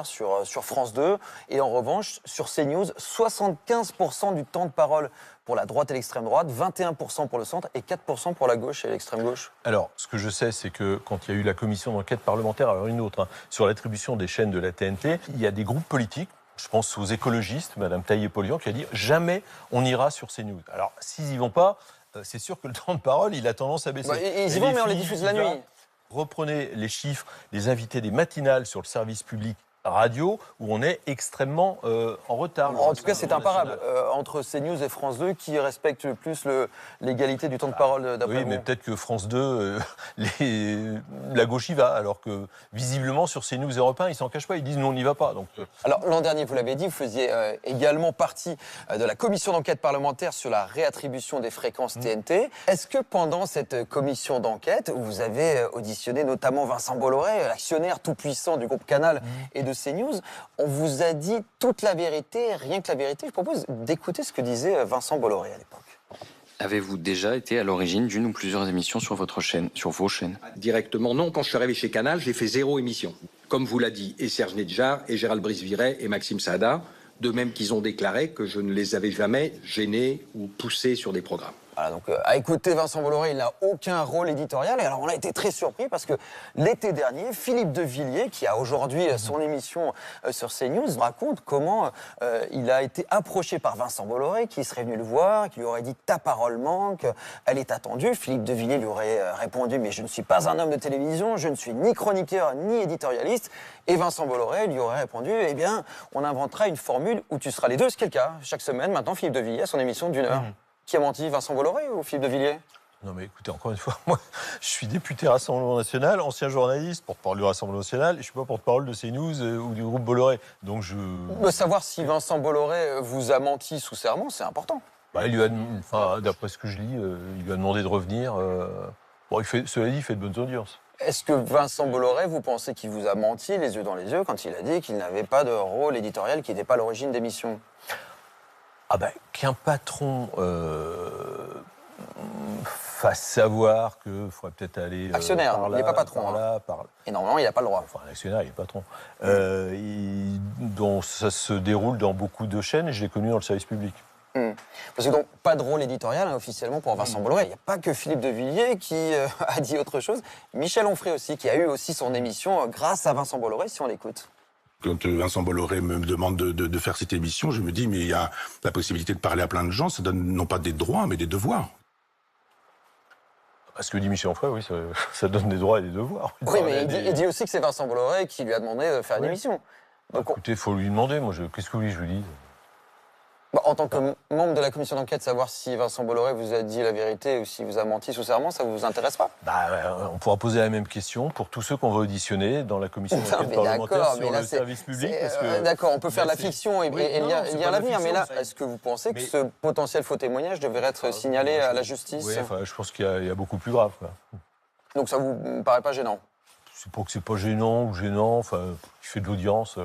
sur France 2. Et en revanche, sur CNews, 75% du temps de parole pour la droite et l'extrême droite, 21% pour le centre et 4% pour la gauche et l'extrême gauche. Alors, ce que je sais, c'est que quand il y a eu la commission d'enquête parlementaire, alors une autre, sur l'attribution des chaînes de la TNT, il y a des groupes politiques, je pense aux écologistes, Mme Taillé-Polian, qui a dit « jamais on ira sur CNews ». Alors, s'ils n'y vont pas, c'est sûr que le temps de parole, il a tendance à baisser. Ils y vont, mais on les diffuse la nuit. Reprenez les chiffres des invités des matinales sur le service public radio, où on est extrêmement en retard. En tout cas, c'est imparable. Entre CNews et France 2, qui respecte le plus l'égalité du temps de parole d'après vous? Oui, mais peut-être que France 2, la gauche y va, alors que visiblement sur CNews et Europe 1, ils s'en cachent pas, ils disent non, on n'y va pas. Donc, Alors l'an dernier, vous l'avez dit, vous faisiez également partie de la commission d'enquête parlementaire sur la réattribution des fréquences TNT. Est-ce que pendant cette commission d'enquête, vous avez auditionné notamment Vincent Bolloré, l'actionnaire tout-puissant du groupe Canal et de CNews, on vous a dit toute la vérité, rien que la vérité. Je propose d'écouter ce que disait Vincent Bolloré à l'époque. Avez-vous déjà été à l'origine d'une ou plusieurs émissions sur votre chaîne, sur vos chaînes? Directement, non. Quand je suis arrivé chez Canal, j'ai fait 0 émission. Comme vous l'a dit, et Serge Nedjar, et Gérald Brice-Viret, et Maxime Saada, de même qu'ils ont déclaré que je ne les avais jamais gênés ou poussés sur des programmes. Voilà, donc à écouter Vincent Bolloré, il n'a aucun rôle éditorial. Et alors on a été très surpris parce que l'été dernier, Philippe de Villiers, qui a aujourd'hui son émission sur CNews, raconte comment il a été approché par Vincent Bolloré, qui serait venu le voir, qui lui aurait dit « ta parole manque, elle est attendue ». Philippe de Villiers lui aurait répondu « mais je ne suis pas un homme de télévision, je ne suis ni chroniqueur ni éditorialiste ». Et Vincent Bolloré lui aurait répondu « eh bien, on inventera une formule où tu seras les deux ». Ce qui est le cas. Chaque semaine, maintenant, Philippe de Villiers a son émission d'1 heure. Qui a menti, Vincent Bolloré ou Philippe de Villiers? Non mais écoutez, encore une fois, moi je suis député Rassemblement National, ancien journaliste, porte-parole du Rassemblement National, et je ne suis pas porte-parole de CNews ou du groupe Bolloré. Donc je... Savoir si Vincent Bolloré vous a menti sous serment, c'est important. Bah, d'après ce que je lis, il lui a demandé de revenir. Bon, cela dit, il fait de bonnes audiences. Est-ce que Vincent Bolloré, vous pensez qu'il vous a menti les yeux dans les yeux quand il a dit qu'il n'avait pas de rôle éditorial, qu'il n'était pas à l'origine des missions? Ah ben, qu'un patron fasse savoir qu'il faudrait peut-être aller actionnaire, par là, il n'est pas patron. par là, par... Et normalement, il n'a pas le droit. Enfin, un actionnaire, il est patron. Dont ça se déroule dans beaucoup de chaînes, et je l'ai connu dans le service public. Parce que donc, pas de rôle éditorial officiellement pour Vincent Bolloré. Il n'y a pas que Philippe de Villiers qui a dit autre chose. Michel Onfray aussi, qui a eu aussi son émission grâce à Vincent Bolloré, si on l'écoute. Quand Vincent Bolloré me demande de faire cette émission, je me dis, mais il y a la possibilité de parler à plein de gens, ça donne non pas des droits, mais des devoirs. Ce que dit Michel Onfray, oui, ça donne des droits et des devoirs. Oui, mais il dit aussi que c'est Vincent Bolloré qui lui a demandé de faire une émission. Donc, écoutez, il faut lui demander. Moi, qu'est-ce que vous voulez que je lui dise? En tant que membre de la commission d'enquête, savoir si Vincent Bolloré vous a dit la vérité ou s'il vous a menti sous serment, ça ne vous intéresse pas? On pourra poser la même question pour tous ceux qu'on va auditionner dans la commission d'enquête parlementaire sur le service public. D'accord, on peut faire de la fiction et lire l'avenir, mais là, est-ce que vous pensez que ce potentiel faux témoignage devrait être signalé à la justice? Oui, je pense qu'il y a beaucoup plus grave. Quoi. Donc ça vous paraît pas gênant? C'est pas que c'est pas gênant ou gênant, il fait de l'audience...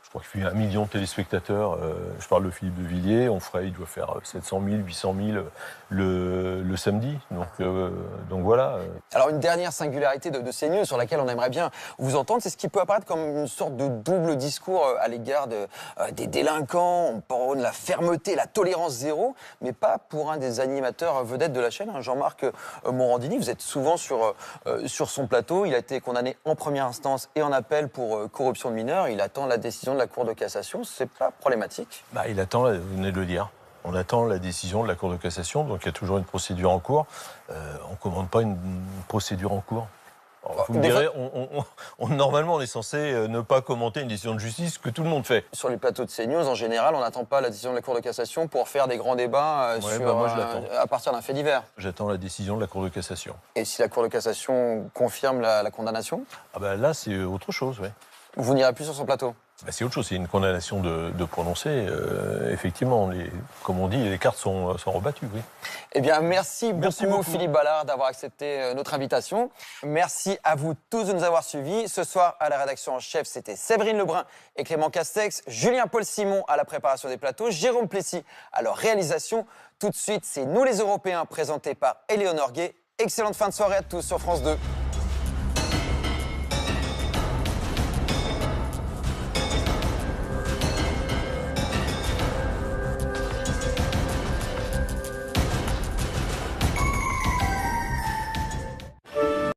Je crois qu'il fait 1 million de téléspectateurs. Je parle de Philippe de Villiers. Onfray, il doit faire 700 000, 800 000 le samedi. Donc voilà. Alors une dernière singularité de CNews sur laquelle on aimerait bien vous entendre, c'est ce qui peut apparaître comme une sorte de double discours à l'égard des délinquants. On prône la fermeté, la tolérance zéro, mais pas pour un des animateurs vedettes de la chaîne, Jean-Marc Morandini. Vous êtes souvent sur son plateau. Il a été condamné en première instance et en appel pour corruption de mineurs. Il attend la décision de la Cour de cassation, c'est pas problématique? Il attend, vous venez de le dire, on attend la décision de la Cour de cassation, donc il y a toujours une procédure en cours. On ne commande pas une procédure en cours. Alors, vous me direz, normalement on est censé ne pas commenter une décision de justice que tout le monde fait. Sur les plateaux de CNews, en général, on n'attend pas la décision de la Cour de cassation pour faire des grands débats à partir d'un fait divers. J'attends la décision de la Cour de cassation. Et si la Cour de cassation confirme la condamnation? Là c'est autre chose, oui. Vous n'irez plus sur son plateau? C'est autre chose, c'est une condamnation de prononcer. Effectivement, comme on dit, les cartes sont rebattues, oui. Eh bien, merci beaucoup Philippe Ballard d'avoir accepté notre invitation. Merci à vous tous de nous avoir suivis. Ce soir, à la rédaction en chef, c'était Séverine Lebrun et Clément Castex, Julien Paul Simon à la préparation des plateaux, Jérôme Plessis à leur réalisation. Tout de suite, c'est Nous les Européens, présenté par Éléonore Gay. Excellente fin de soirée à tous sur France 2.